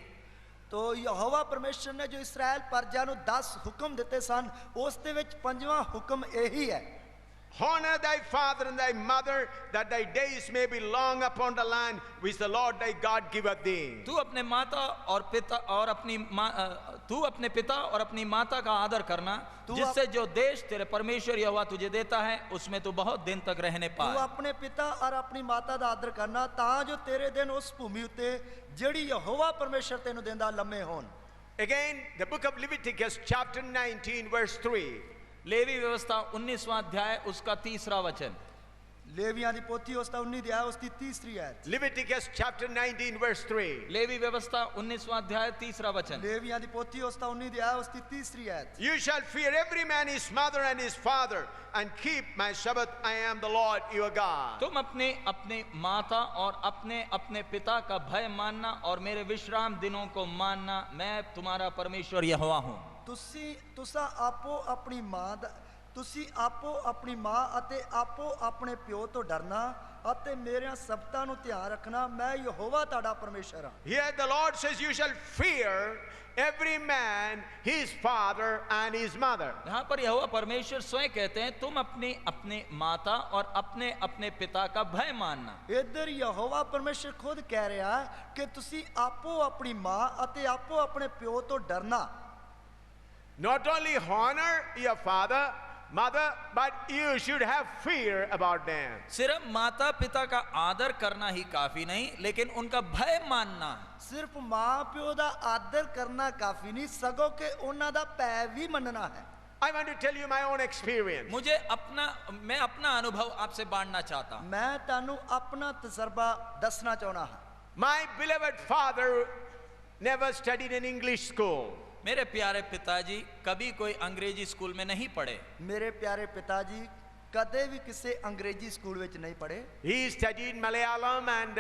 तो यहोवा परमेश्वर ने जो इस्राएल प्रजा ਨੂੰ 10 ਹੁਕਮ ਦਿੱਤੇ ਸਨ ਉਸ ਦੇ ਵਿੱਚ 5ਵਾਂ ਹੁਕਮ ਇਹੀ ਹੈ। Honor thy father and thy mother, that thy days may be long upon the land which the Lord thy God giveth thee. तू अपने पिता और अपनी माता का आदर करना, जिससे जो देश तेरे परमेश्वर यहोवा तुझे देता है उसमें तू बहुत दिन तक रहने पाए। तू अपने पिता और अपनी माता का आदर करना ਤਾਂ ਜੋ ਤੇਰੇ ਦਿਨ ਉਸ ਭੂਮੀ ਉੱਤੇ ਜਿਹੜੀ ਯਹੋਵਾ ਪਰਮੇਸ਼ਰ ਤੈਨੂੰ ਦਿੰਦਾ ਲੰਮੇ ਹੋਣ। Again, the book of Leviticus chapter 19 verse 3. Levy व्यवस्था 19वां अध्याय उसका 3रा वचन। लेवियां दी पोथी उसका 19 अध्याय उसकी 3री आयत। Leviticus chapter 19 verse 3. लेवी व्यवस्था 19वां अध्याय 3रा वचन। लेवियां दी पोथी उसका 19 अध्याय उसकी 3री आयत। You shall fear every man his mother and his father, and keep my Sabbath. I am the Lord your God. तुम अपने माता और अपने पिता का भय मानना और मेरे विश्राम दिनों को मानना, मैं तुम्हारा परमेश्वर यहोवा हूँ। तुसा आपो अपनी मां ਅਤੇ ਆਪੋ ਆਪਣੇ ਪਿਓ ਤੋਂ ਡਰਨਾ ਅਤੇ ਮੇਰੇ ਸਬਤਾਂ ਨੂੰ ਧਿਆਨ ਰੱਖਣਾ, ਮੈਂ ਯਹੋਵਾ ਤੁਹਾਡਾ ਪਰਮੇਸ਼ਰ ਹਾਂ। Here the Lord says you shall fear every man his father and his mother. यहाँ पर यहोवा परमेश्वर स्वयं कहते हैं तुम अपने माता और अपने पिता का भय मानना। इधर यहोवा परमेश्वर खुद कह रहा है कि तुसी आपो अपनी मां ਅਤੇ ਆਪੋ ਆਪਣੇ ਪਿਓ ਤੋਂ ਡਰਨਾ। Not only honor your father, mother, but you should have fear about them. सिर्फ माता पिता का आदर करना ही काफी नहीं, लेकिन उनका भय मानना। सिर्फ मां प्यो ਦਾ ਆਦਰ ਕਰਨਾ ਕਾਫੀ ਨਹੀਂ, ਸਗੋਂ ਕਿ ਉਹਨਾਂ ਦਾ ਭੈ ਵੀ ਮੰਨਣਾ ਹੈ। I want to tell you my own experience. मैं अपना अनुभव आपसे बांटना चाहता हूं। मैं ਤੁਹਾਨੂੰ ਆਪਣਾ ਤਜਰਬਾ ਦੱਸਣਾ ਚਾਹਣਾ ਹਾਂ। My beloved father never studied in English school. मेरे प्यारे पिताजी कभी कोई अंग्रेजी स्कूल में नहीं पढ़े। मेरे प्यारे पिताजी कदे भी किसी अंग्रेजी स्कूल ਵਿੱਚ नहीं पढ़े। He studied Malayalam and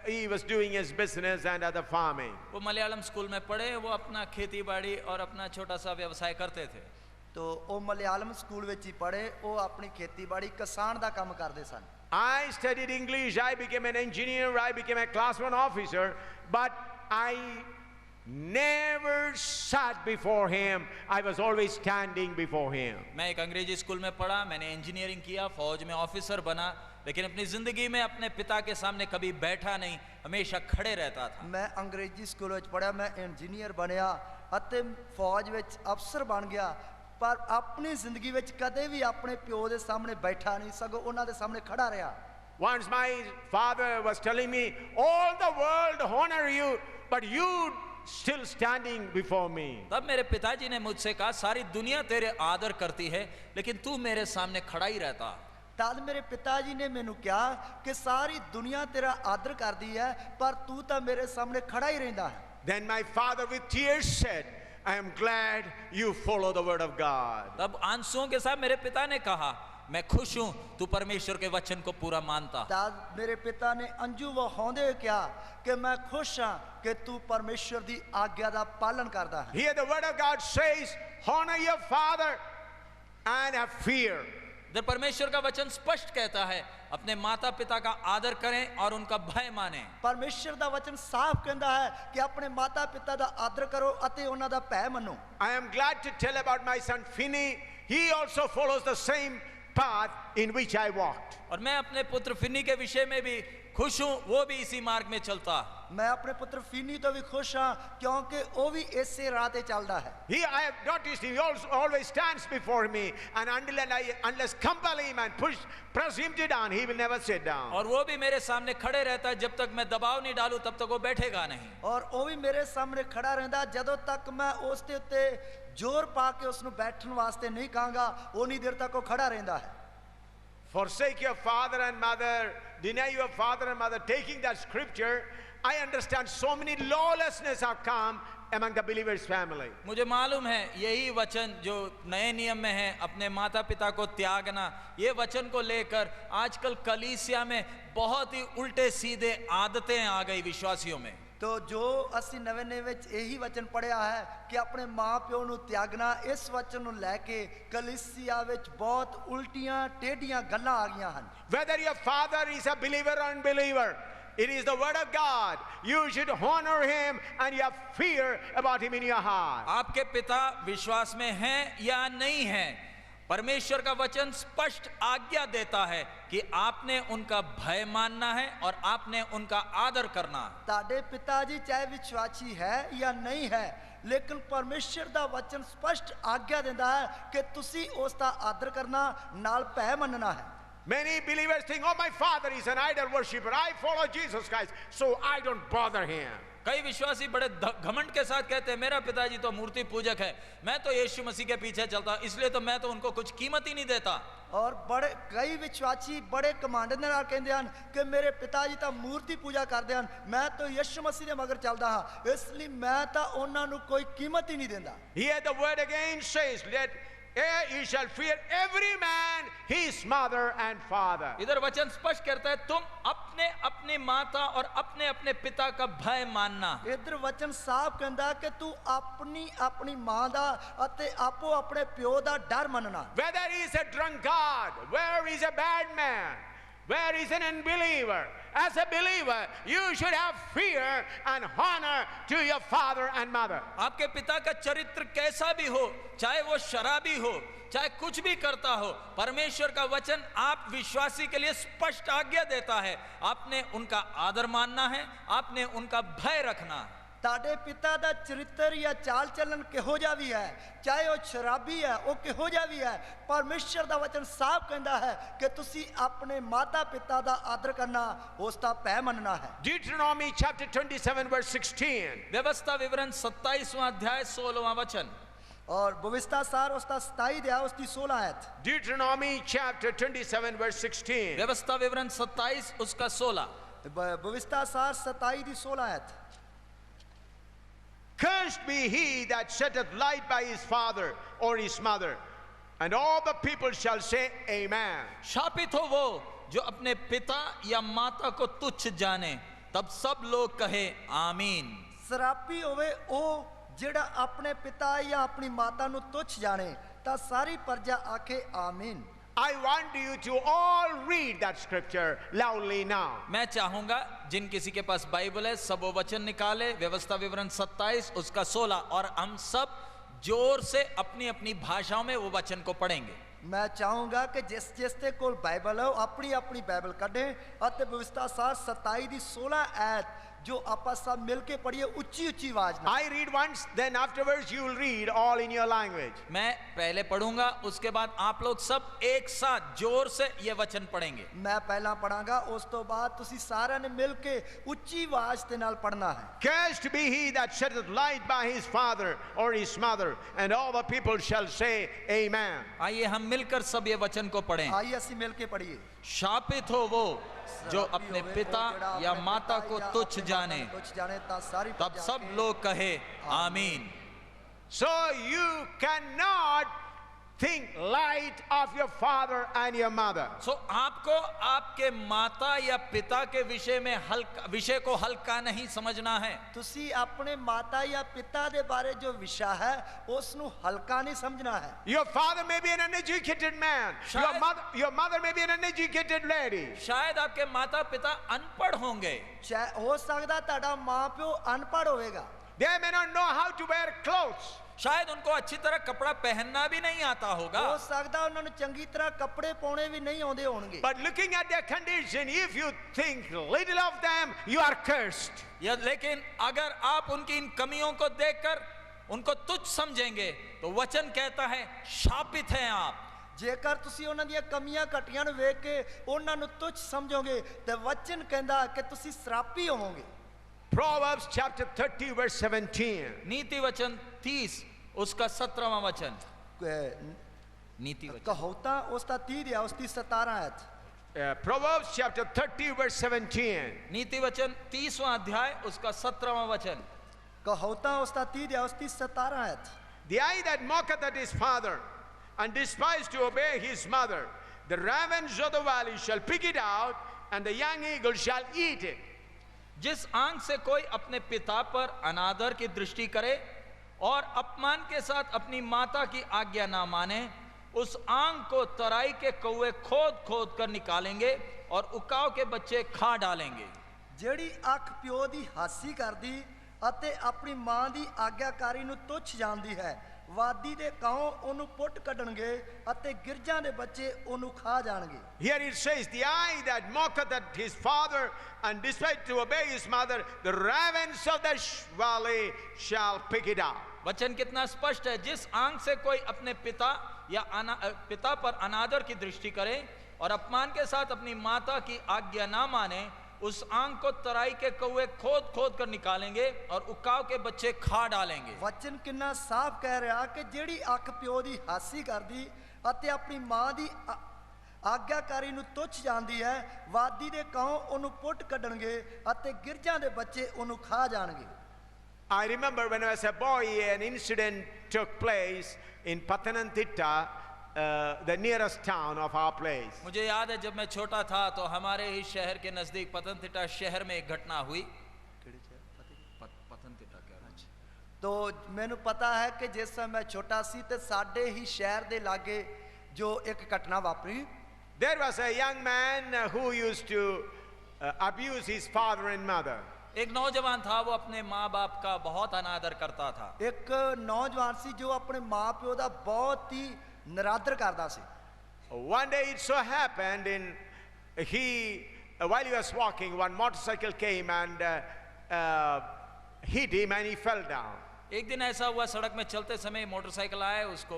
he was doing his business and other farming. वो मलयालम स्कूल में पढ़े, वो अपना खेती बाड़ी और अपना छोटा सा व्यवसाय करते थे। तो वो मलयालम स्कूल ਵਿੱਚ ही पढ़े, वो अपनी खेती बाड़ी किसान ਦਾ ਕੰਮ ਕਰਦੇ ਸਨ। I studied English, I became an engineer, I became a class 1 officer, but I never sat before him. I was always standing before him. मैं एक अंग्रेजी स्कूल में पढ़ा, मैंने इंजीनियरिंग किया, फौज में ऑफिसर बना, लेकिन अपनी जिंदगी में अपने पिता के सामने कभी बैठा नहीं, हमेशा खड़े रहता था। मैं अंग्रेजी स्कूल ਵਿੱਚ पढ़ा, मैं इंजीनियर बनया ਅਤੇ फौज ਵਿੱਚ अफसर बन गया, पर अपनी जिंदगी ਵਿੱਚ ਕਦੇ ਵੀ ਆਪਣੇ ਪਿਓ ਦੇ ਸਾਹਮਣੇ ਬੈਠਾ ਨਹੀਂ, ਸਗੋਂ ਉਹਨਾਂ ਦੇ ਸਾਹਮਣੇ ਖੜਾ ਰਿਹਾ। Once my father was telling me, all the world honor you, but you still standing before me. तब मेरे पिताजी ने मुझसे कहा, सारी दुनिया तेरे आदर करती है, लेकिन तू मेरे सामने खड़ा ही रहता। तद मेरे पिताजी ने मैनू कहा कि सारी दुनिया तेरा आदर करती है, पर तू तो मेरे सामने खड़ा ही रहता है। Then my father with tears said, I am glad you follow the word of God. तब आंसुओं के साथ मेरे पिता ने कहा, मैं खुश हूं तू परमेश्वर के वचन को पूरा मानता। तद मेरे पिता ने अंजू वहांदे हुए कहा कि मैं खुश हां कि तू परमेश्वर दी आज्ञा दा पालन करता है। Here the word of God says, honor your father and have fear. इधर परमेश्वर का वचन स्पष्ट कहता है, अपने माता पिता का आदर करें और उनका भय मानें। परमेश्वर दा वचन साफ कहता है कि अपने माता पिता दा आदर करो अते उन्हां दा भय मनो। I am glad to tell about my son Finney. He also follows the same path in which I walked. और मैं अपने पुत्र फिन्नी के विषय में भी खुश हूं, वो भी इसी मार्ग में चलता। मैं अपने पुत्र फिनी तो भी खुश हां क्योंकि वो भी इसे राह ते चलदा है। I have noticed he always stands before me, and unless compel him and press him to down, he will never sit down. और वो भी मेरे सामने खड़े रहता है, जब तक मैं दबाव नहीं डालूं तब तक वो बैठेगा नहीं। और वो भी मेरे सामने खड़ा रहंदा जदों तक मैं उस दे उत्ते जोर पा के उसनु बैठण वास्ते नहीं कहांगा, उन्नी देर तक वो खड़ा रहंदा है। Forsake your father and mother, deny your father and mother. Taking that scripture, I understand so many lawlessness have come among the believers' family. मुझे मालूम है यही वचन जो नए नियम में है, अपने माता पिता को त्यागना, ये वचन को लेकर आजकल कलीसिया में बहुत ही उल्टे सीधे आदतें आ गई विश्वासियों में। तो जो असी नवे नियम विच यही वचन पढ़िया है कि अपने मां प्यो नू त्यागना, इस वचन नू लैके कलीसिया विच बहुत उल्टियां टेढ़ियां गल्लां आ गईयां हन। Whether your father is a believer or unbeliever, it is the word of God. You should honor him and you have fear about him in your heart. आपके पिता विश्वास में हैं या नहीं हैं, परमेश्वर का वचन स्पष्ट आज्ञा देता है कि आपने उनका भय मानना है और आपने उनका आदर करना। ताडे पिताजी चाहे विश्वासी है या नहीं है, लेकिन परमेश्वर दा वचन स्पष्ट आज्ञा देता है कि तुसी उसका आदर करना, नाल भय मनना है। Many believers think, oh, my father is an idol worshipper. I follow Jesus Christ, so I don't bother him. कई विश्वासी बड़े घमंड के साथ कहते हैं, मेरा पिताजी तो मूर्ति पूजक है, मैं तो यीशु मसीह के पीछे चलता, इसलिए तो मैं तो उनको कुछ कीमत ही नहीं देता। और बड़े कई विश्वासी बड़े कमांड दे नाल कहंदे हन कि मेरे पिताजी तो मूर्ति पूजा करदे हन, मैं तो यीशु मसीह दे मगर चलदा हां, इसलिए मैं तो उन्हां नू कोई कीमत ही नहीं देंदा। Here the word again says, you shall fear every man his mother and father. इधर वचन स्पष्ट करता है, तुम अपने अपनी माता और अपने अपने पिता का भय मानना। इधर वचन साफ कहंदा कि तू अपनी अपनी मां दा अते आपो अपने प्यो दा डर मनना। Whether he is a drunkard, where he is a bad man, where he is an unbeliever, as a believer you should have fear and honor to your father and mother. आपके पिता का चरित्र कैसा भी हो, चाहे वो शराबी हो, चाहे कुछ भी करता हो, परमेश्वर का वचन आप विश्वासी के लिए स्पष्ट आज्ञा देता है, आपने उनका आदर मानना है, आपने उनका भय रखना। ताडे पिता दा चरित्र या चाल चलन किहो जा भी है, चाहे वो शराबी है, वो किहो जा भी है, परमेश्वर दा वचन साफ कहता है कि तुसी अपने माता पिता दा आदर करना, उसका भय मनना है। Deuteronomy chapter 27 verse 16. व्यवस्था विवरण 27वां अध्याय 16वां वचन। और व्यवस्था सार उसका 27 अध्याय उसकी 16 आयत। Deuteronomy chapter 27 verse 16. व्यवस्था विवरण 27 उसका 16। व्यवस्था सार 27 दी 16 आयत। Cursed be he that setteth light by his father or his mother, and all the people shall say Amen. शापित हो वो जो अपने पिता या माता को तुच्छ जाने, तब सब लोग कहे आमीन। शराबी होवे ओ जेड़ा अपने पिता या अपनी माता नु तुच्छ जाने, ता सारी प्रजा आखे आमीन। I want you to all read that scripture loudly now. मैं चाहूंगा जिन किसी के पास बाइबल है सब वो वचन निकाले, व्यवस्था विवरण 27 उसका 16, और हम सब जोर से अपनी अपनी भाषाओं में वो वचन को पढ़ेंगे। मैं चाहूंगा कि जिस जिसते कोल बाइबल हो अपनी अपनी बाइबल कढे अते व्यवस्था सार 27 दी 16 आयत जो ਆਪਾਂ ਸਭ ਮਿਲ ਕੇ ਪੜ੍ਹੀਏ ਉੱਚੀ ਉੱਚੀ ਆਵਾਜ਼ ਨਾਲ। I read once, then afterwards you will read all in your language. मैं पहले पढ़ूंगा, उसके बाद आप लोग सब एक साथ जोर से ये वचन पढ़ेंगे। ਮੈਂ ਪਹਿਲਾਂ ਪੜਾਂਗਾ, ਉਸ ਤੋਂ ਬਾਅਦ ਤੁਸੀਂ ਸਾਰਿਆਂ ਨੇ ਮਿਲ ਕੇ ਉੱਚੀ ਆਵਾਜ਼ ਦੇ ਨਾਲ ਪੜਨਾ ਹੈ। Cursed be he that sheddeth light by his father or his mother, and all the people shall say, Amen. आइए हम मिलकर सब ये वचन को पढ़ें। ਆइए ਅਸੀਂ ਮਿਲ ਕੇ पढ़िए। शापित हो वो जो अपने पिता या माता को तुच्छ जाने, तुच्छ जाने ता सारी तब सब लोग कहे आमीन। So you cannot think light of your father and your mother. सो आपको आपके माता या पिता के विषय को हल्का नहीं समझना है। ਤੁਸੀਂ ਆਪਣੇ ਮਾਤਾ ਜਾਂ ਪਿਤਾ ਦੇ ਬਾਰੇ ਜੋ ਵਿਸ਼ਾ ਹੈ ਉਸ ਨੂੰ ਹਲਕਾ ਨਹੀਂ ਸਮਝਣਾ ਹੈ। Your father may be an uneducated man. Your mother may be an uneducated lady. शायद आपके माता पिता अनपढ़ होंगे। ਹੋ ਸਕਦਾ ਤੁਹਾਡਾ ਮਾਂ ਪਿਓ ਅਨਪੜ੍ਹ ਹੋਵੇਗਾ। They may not know how to wear clothes. शायद उनको अच्छी तरह कपड़ा पहनना भी नहीं आता होगा। ਹੋ ਸਕਦਾ ਉਹਨਾਂ ਨੂੰ ਚੰਗੀ ਤਰ੍ਹਾਂ ਕੱਪੜੇ ਪਾਉਣੇ ਵੀ ਨਹੀਂ ਆਉਂਦੇ ਹੋਣਗੇ। But looking at their condition, if you think little of them, you are cursed. लेकिन अगर आप उनकी इन कमियों को देखकर उनको तुच्छ समझेंगे तो वचन कहता है शापित हैं आप। ਜੇਕਰ ਤੁਸੀਂ ਉਹਨਾਂ ਦੀਆਂ ਕਮੀਆਂ ਘਟੀਆਂ ਨੂੰ ਵੇਖ ਕੇ ਉਹਨਾਂ ਨੂੰ ਤੁੱਛ ਸਮਝੋਗੇ ਤੇ ਵਚਨ ਕਹਿੰਦਾ ਕਿ ਤੁਸੀਂ ਸਰਾਪੀ ਹੋਵੋਗੇ। Proverbs chapter 30 verse 17. नीति वचन 30 उसका 17वां वचन। नीति वचन ਕਹਾਵਤਾਂ ਉਸ ਦਾ 30 ਹੈ, ਉਸ ਦੀ 17 ਆਇਤ। Proverbs chapter 30 verse 17. नीति वचन 30वां अध्याय उसका 17वां वचन। ਕਹਾਵਤਾਂ ਉਸ ਦਾ 30 ਹੈ, ਉਸ ਦੀ 17 ਆਇਤ। The eye that mocketh at his father and despised to obey his mother, the ravens of the valley shall pick it out, and the young eagle shall eat it. जिस आंख से कोई अपने पिता पर अनादर की दृष्टि करे और अपमान के साथ अपनी माता की आज्ञा ना माने, उस आंख को तराई के कौवे खोद खोद कर निकालेंगे और उकाव के बच्चे खा डालेंगे। ਜਿਹੜੀ ਅੱਖ ਪਿਓ ਦੀ ਹਾਸੀ ਕਰਦੀ ਅਤੇ ਆਪਣੀ ਮਾਂ ਦੀ ਆਗਿਆਕਾਰੀ ਨੂੰ ਤੁੱਛ ਜਾਣਦੀ ਹੈ, ਵਾਦੀ ਦੇ ਕਾਉ ਉਹਨੂੰ ਪੁੱਟ ਕੱਢਣਗੇ ਅਤੇ ਗਿਰਜਾਂ ਦੇ ਬੱਚੇ ਉਹਨੂੰ ਖਾ ਜਾਣਗੇ। Here it says, the eye that mocketh at his father and despised to obey his mother, the ravens of the valley shall pick it out. वचन कितना स्पष्ट है। जिस आंख से कोई अपने पिता या पिता पर अनादर की दृष्टि करे और अपमान के साथ अपनी माता की आज्ञा ना माने, उस आंख को तराई के कौवे खोद खोद कर निकालेंगे और उकाव के बच्चे खा डालेंगे। वचन कितना साफ कह रहा कि ਜਿਹੜੀ ਅੱਖ ਪਿਓ ਦੀ ਹਾਸੀ ਕਰਦੀ ਅਤੇ ਆਪਣੀ ਮਾਂ ਦੀ ਆਗਿਆਕਾਰੀ ਨੂੰ ਤੁੱਛ ਜਾਂਦੀ ਹੈ, ਵਾਦੀ ਦੇ ਕਾਉ ਉਹਨੂੰ ਪੁੱਟ ਕੱਢਣਗੇ ਅਤੇ ਗਿਰਜਾਂ ਦੇ ਬੱਚੇ ਉਹਨੂੰ ਖਾ ਜਾਣਗੇ। I remember when I was a boy, an incident took place in Pathanamthitta, the nearest town of our place. मुझे याद है जब मैं छोटा था तो हमारे ही शहर के नजदीक पतनतिट्टा शहर में एक घटना हुई। पतनतिट्टा क्या तो ਮੈਨੂੰ ਪਤਾ ਹੈ ਕਿ ਜਿਸ ਸਮੇਂ ਮੈਂ ਛੋਟਾ ਸੀ ਤੇ ਸਾਡੇ ਹੀ ਸ਼ਹਿਰ ਦੇ ਲਾਗੇ ਜੋ ਇੱਕ ਘਟਨਾ ਵਾਪਰੀ। There was a young man who used to abuse his father and mother. एक नौजवान था, वो अपने माँ बाप का बहुत अनादर करता था। ਇੱਕ ਨੌਜਵਾਨ ਸੀ ਜੋ ਆਪਣੇ ਮਾਂ ਪਿਓ ਦਾ ਬਹੁਤ ਹੀ ਨਿਰਾਦਰ ਕਰਦਾ ਸੀ। One day it so happened while he was walking, one motorcycle came and hit him and he fell down. एक दिन ऐसा हुआ, सड़क में चलते समय मोटरसाइकिल आए, उसको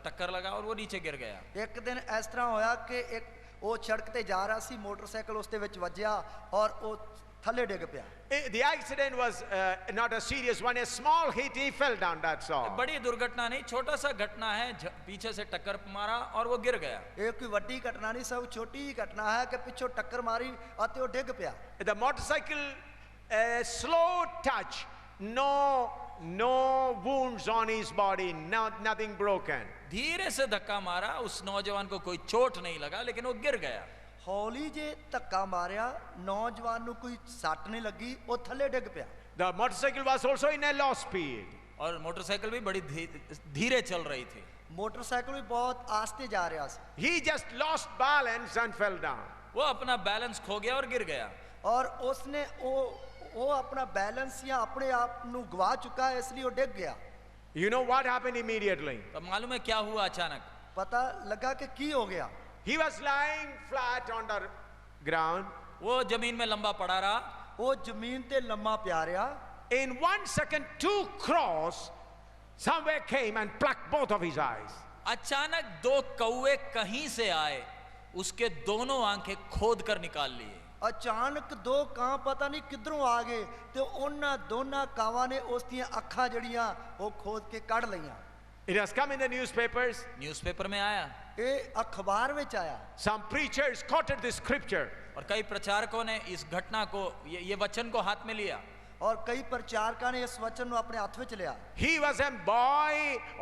टक्कर लगा और वो नीचे गिर गया। ਇੱਕ ਦਿਨ ਇਸ ਤਰ੍ਹਾਂ ਹੋਇਆ ਕਿ ਉਹ ਸੜਕ ਤੇ ਜਾ ਰਿਹਾ ਸੀ, ਮੋਟਰਸਾਈਕਲ ਉਸ ਦੇ ਵਿੱਚ ਵੱਜਿਆ ਔਰ ਉਹ ਥੱਲੇ ਡਿੱਗ ਪਿਆ। The accident was not a serious one, a small hit, he fell down, that's all. बड़ी दुर्घटना नहीं, छोटा सा घटना है, पीछे से टक्कर मारा और वो गिर गया। ਇਹ ਕੋਈ ਵੱਡੀ ਘਟਨਾ ਨਹੀਂ, ਸਭ ਛੋਟੀ ਹੀ ਘਟਨਾ ਹੈ ਕਿ ਪਿੱਛੋਂ ਟੱਕਰ ਮਾਰੀ ਅਤੇ ਉਹ ਡਿੱਗ ਪਿਆ। The motorcycle, slow touch, no wounds on his body, nothing broken. धीरे से धक्का मारा, उस नौजवान को कोई चोट नहीं लगा, लेकिन वो गिर गया। ਹੌਲੀ ਜੇ ਧੱਕਾ ਮਾਰਿਆ, ਨੌਜਵਾਨ ਨੂੰ ਕੋਈ ਸੱਟ ਨਹੀਂ ਲੱਗੀ, ਉਹ ਥੱਲੇ ਡਿੱਗ ਪਿਆ। The motorcycle was also in a low speed. और मोटरसाइकिल भी बड़ी धीरे चल रही थी। मोटरसाइकिल भी बहुत आस्ते जा रहा था। He just lost balance and fell down. वो अपना बैलेंस खो गया और गिर गया। और उसने वो अपना बैलेंस या अपने आप नु गवा चुका है, इसलिए वो डिग गया। You know what happened immediately? तो मालूम है क्या हुआ अचानक? पता लगा कि की हो गया। He was lying flat on the ground. वो जमीन में लंबा पड़ा रहा। ਉਹ ਜ਼ਮੀਨ ਤੇ ਲੰਮਾ ਪਿਆ ਰਿਹਾ। In 1 second, 2 crows somewhere came and plucked both of his eyes. अचानक 2 कौवे कहीं से आए, उसके दोनों आंखें खोद कर निकाल लिए। ਅਚਾਨਕ 2 ਕਾਂ ਪਤਾ ਨਹੀਂ ਕਿੱਧਰੋਂ ਆ ਗਏ ਤੇ ਉਹਨਾਂ ਦੋਨਾਂ ਕਾਵਾਂ ਨੇ ਉਸ ਦੀਆਂ ਅੱਖਾਂ ਜਿਹੜੀਆਂ ਉਹ ਖੋਦ ਕੇ ਕੱਢ ਲਈਆਂ। It has come in the newspapers. Newspaper में आया, ਇਹ ਅਖਬਾਰ ਵਿੱਚ ਆਇਆ। Some preachers quoted this scripture. और कई प्रचारकों ने इस घटना को, ये वचन को हाथ में लिया। ਔਰ ਕਈ ਪ੍ਰਚਾਰਕਾਂ ਨੇ ਇਸ ਵਚਨ ਨੂੰ ਆਪਣੇ ਹੱਥ ਵਿੱਚ ਲਿਆ। He was a boy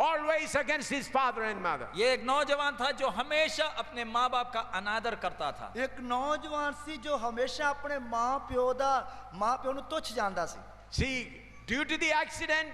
always against his father and mother. ये एक नौजवान था जो हमेशा अपने माँ बाप का अनादर करता था। ਇੱਕ ਨੌਜਵਾਨ ਸੀ ਜੋ ਹਮੇਸ਼ਾ ਆਪਣੇ ਮਾਂ ਪਿਓ ਨੂੰ ਤੁੱਛ ਜਾਣਦਾ ਸੀ। See, due to the accident,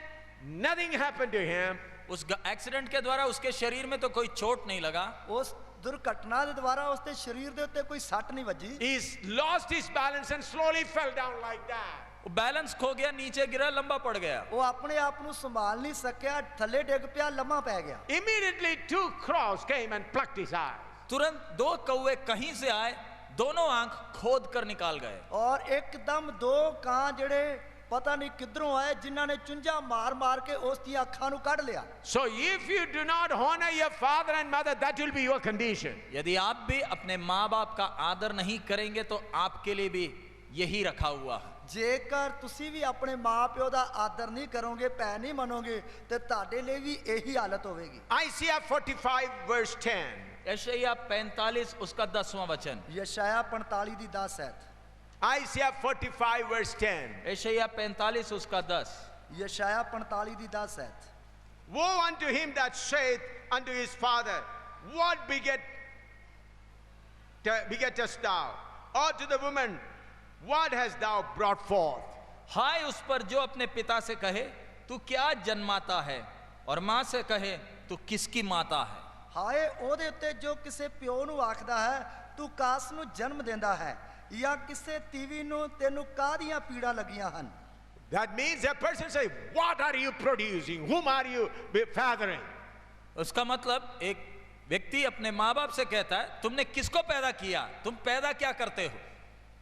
nothing happened to him. उस एक्सीडेंट के द्वारा उसके शरीर में तो कोई चोट नहीं लगा। ਉਸ ਦੁਰਘਟਨਾ ਦੇ ਦੁਆਰਾ ਉਸਦੇ ਸਰੀਰ ਦੇ ਉੱਤੇ ਕੋਈ ਸੱਟ ਨਹੀਂ ਵੱਜੀ। He lost his balance and slowly fell down like that. वो बैलेंस खो गया, नीचे गिरा, लंबा पड़ गया। ਉਹ ਆਪਣੇ ਆਪ ਨੂੰ ਸੰਭਾਲ ਨਹੀਂ ਸਕਿਆ, ਥੱਲੇ ਡਿੱਗ ਪਿਆ, ਲੰਮਾ ਪੈ ਗਿਆ। Immediately 2 crows came and plucked his eyes. तुरंत 2 कौवे कहीं से आए, दोनों आंख खोद कर निकाल गए। ਔਰ ਇੱਕਦਮ 2 ਕਾਂ ਜਿਹੜੇ ਪਤਾ ਨਹੀਂ ਕਿੱਧਰੋਂ ਆਏ ਜਿਨ੍ਹਾਂ ਨੇ ਚੁੰਝਾਂ ਮਾਰ ਕੇ ਉਸ ਦੀਆਂ ਅੱਖਾਂ ਨੂੰ ਕੱਢ ਲਿਆ। So if you do not honor your father and mother, that will be your condition. यदि आप भी अपने माँ बाप का आदर नहीं करेंगे तो आपके लिए भी यही रखा हुआ है। ਜੇਕਰ ਤੁਸੀਂ ਵੀ ਆਪਣੇ ਮਾਂ-ਪਿਓ ਦਾ ਆਦਰ ਨਹੀਂ ਕਰੋਗੇ, ਭੈ ਨਹੀਂ ਮੰਨੋਗੇ ਤੇ ਤੁਹਾਡੇ ਲਈ ਵੀ ਇਹੀ ਹਾਲਤ ਹੋਵੇਗੀ। Isaiah 45 verse 10. यशायाह 45 उसका 10वां वचन। ਯਸ਼ਾਇਆ 45 ਦੀ 10 ਹੈ। Isaiah 45 verse 10. यशायाह 45 उसका 10। ਯਸ਼ਾਇਆ 45 ਦੀ 10 ਹੈ। Woe unto him that saith unto his father, what begettest thou? Or to the woman, what hast thou brought forth? हाय उस पर जो अपने पिता से कहे तू क्या जन्माता है, और माँ से कहे तू किसकी माता है। ਹਾਏ ਉਹਦੇ ਉੱਤੇ ਜੋ ਕਿਸੇ ਪਿਓ ਨੂੰ ਆਖਦਾ ਹੈ ਤੂੰ ਕਾਸ ਨੂੰ ਜਨਮ ਦਿੰਦਾ ਹੈ, ਜਾਂ ਕਿਸੇ ਤੀਵੀ ਨੂੰ ਤੈਨੂੰ ਕਾਹਦੀਆਂ ਪੀੜਾਂ ਲੱਗੀਆਂ ਹਨ। That means a person say, what are you producing? Whom are you fathering? उसका मतलब एक व्यक्ति अपने माँ बाप से कहता है तुमने किसको पैदा किया, तुम पैदा क्या करते हो।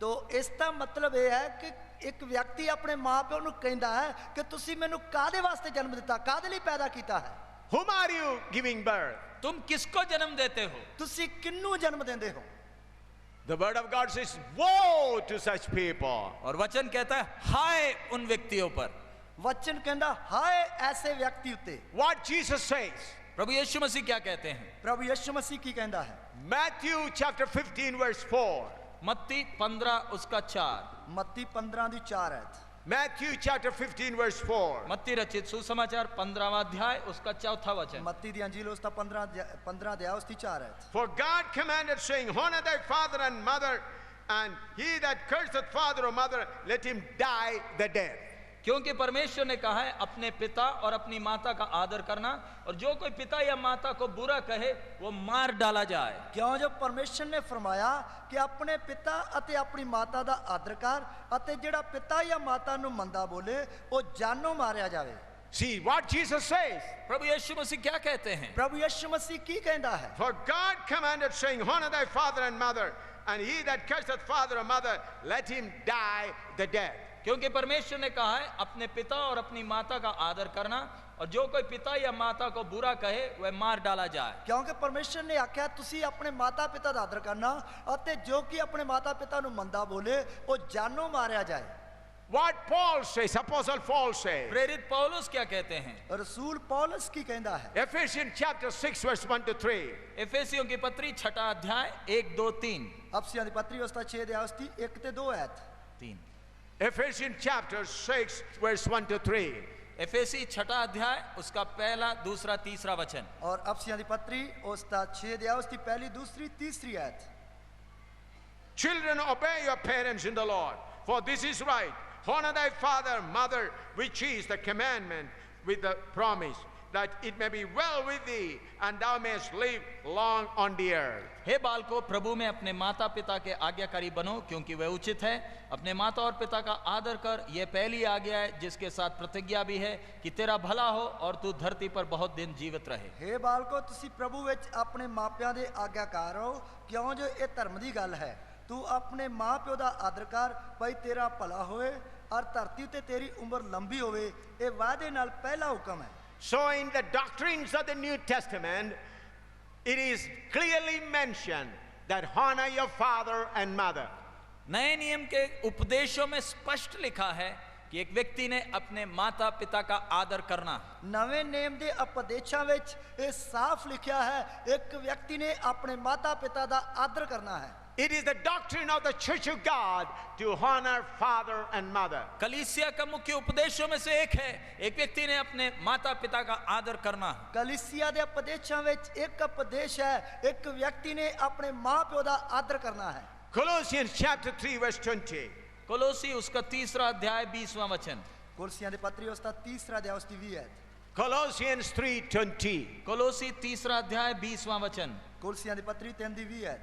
तो ਇਸ ਦਾ ਮਤਲਬ ਇਹ ਹੈ ਕਿ ਇੱਕ ਵਿਅਕਤੀ ਆਪਣੇ ਮਾਂ-ਪਿਓ ਨੂੰ ਕਹਿੰਦਾ ਹੈ ਕਿ ਤੁਸੀਂ ਮੈਨੂੰ ਕਾਹਦੇ ਵਾਸਤੇ ਜਨਮ ਦਿੱਤਾ, ਕਾਹਦੇ ਲਈ ਪੈਦਾ ਕੀਤਾ ਹੈ। Whom are you giving birth? तुम किसको जन्म देते हो। ਤੁਸੀਂ ਕਿਹਨੂੰ ਜਨਮ ਦਿੰਦੇ ਹੋ। The word of God says, woe to such people. और वचन कहता है हाय उन व्यक्तियों पर। वचन कहता हाय ऐसे व्यक्ति उत्ते। What Jesus says. प्रभु यीशु मसीह क्या कहते हैं। प्रभु यीशु मसीह की कहता है। Matthew chapter 15 verse 4. मत्ती 15 उसका 4। मत्ती 15 दी 4 है। Matthew chapter 15 verse 4. मत्ती रचित सुसमाचार 15वां अध्याय उसका 4था वचन। मत्ती दी अंजील उसका 15 अध्याय उसकी 4 है। For God commanded saying, honor thy father and mother, and he that curseth father or mother, let him die the death. क्योंकि परमेश्वर ने कहा है अपने पिता और अपनी माता का आदर करना, और जो कोई पिता या माता को बुरा कहे वो मार डाला जाए। क्यों जो परमेश्वर ने फरमाया कि अपने पिता अते अपनी माता दा आदर कर, अते जेड़ा पिता या माता नु मंदा बोले वो जानों मारिया जावे। See what Jesus says. प्रभु यीशु मसीह क्या कहते हैं। प्रभु यीशु मसीह की कहता है। For God commanded saying, honor thy father and mother, and he that curseth father or mother, let him die the death. क्योंकि परमेश्वर ने कहा है अपने पिता और अपनी माता का आदर करना, और जो कोई पिता या माता को बुरा कहे वह मार डाला जाए। क्योंकि परमेश्वर ने आख्या तुसी अपने माता पिता का आदर करना, अते जो कि अपने माता पिता नु मंदा बोले वो जानों मारिया जाए। What Paul says, Apostle Paul says. प्रेरित पौलुस क्या कहते हैं। रसूल पौलुस की कहता है। Ephesians chapter 6 verse 1 to 3. एफेसियों की पत्री 6 अध्याय 1 2 3। अफसियों की पत्री उसका 6 अध्याय उसकी 1 ते 2 है। 3। Ephesians chapter 6 verse 1 to 3. एफेसी 6 अध्याय उसका पहला दूसरा तीसरा वचन। और अफसियों की पत्री उसका 6 अध्याय उसकी पहली दूसरी तीसरी है। Children, obey your parents in the Lord, for this is right. Honor thy father, mother, which is the commandment with the promise, that it may be well with thee, and thou mayest live long on the earth. हे बालको, प्रभु में अपने माता पिता के आज्ञाकारी बनो, क्योंकि वह उचित है। अपने माता और पिता का आदर कर, यह पहली आज्ञा है जिसके साथ प्रतिज्ञा भी है कि तेरा भला हो और तू धरती पर बहुत दिन जीवित रहे। हे बालको, तुसी प्रभु विच अपने मापियां दे आज्ञाकार हो, क्यों जो ये धर्म दी गल है। ਤੂੰ ਆਪਣੇ ਮਾਂ ਪਿਓ ਦਾ ਆਦਰ ਕਰ ਭਾਈ ਤੇਰਾ ਭਲਾ ਹੋਏ ਔਰ ਧਰਤੀ ਉਤੇ ਤੇਰੀ ਉਮਰ ਲੰਬੀ ਹੋਵੇ। ਇਹ ਵਾਅਦੇ ਨਾਲ ਪਹਿਲਾ ਹੁਕਮ ਹੈ। So in the doctrines of the New Testament, it is clearly mentioned that honor your father and mother. नए नियम के उपदेशों में स्पष्ट लिखा है कि एक व्यक्ति ने अपने माता पिता का आदर करना। ਨਵੇਂ ਨੇਮ ਦੇ ਉਪਦੇਸ਼ਾਂ ਵਿੱਚ ਇਹ ਸਾਫ਼ ਲਿਖਿਆ ਹੈ ਇੱਕ ਵਿਅਕਤੀ ਨੇ ਆਪਣੇ ਮਾਤਾ ਪਿਤਾ ਦਾ ਆਦਰ ਕਰਨਾ ਹੈ। It is the doctrine of the Church of God to honor father and mother. कलीसिया का मुख्य उपदेशों में से एक है एक व्यक्ति ने अपने माता पिता का आदर करना। ਕਲੀਸਿया ਦੇ ਉਪਦੇਸ਼ਾਂ ਵਿੱਚ ਇੱਕ ਉਪਦੇਸ਼ ਹੈ ਇੱਕ ਵਿਅਕਤੀ ਨੇ ਆਪਣੇ ਮਾਂ ਪਿਓ ਦਾ ਆਦਰ ਕਰਨਾ ਹੈ। Colossians chapter 3 verse 20. कोलोसी उसका 3 अध्याय 20वां वचन। ਕੁਲਸੀਆਂ ਦੇ ਪੱਤਰੀ ਉਸ ਦਾ ਤੀਸਰਾ ਅਧਿਆਇ ਉਸ ਦੀ 20 ਹੈ। Colossians 3:20. कोलोसी 3 अध्याय 20वां वचन। ਕੁਲਸੀਆਂ ਦੀ ਪੱਤਰੀ 3 ਦੀ 20 ਹੈ।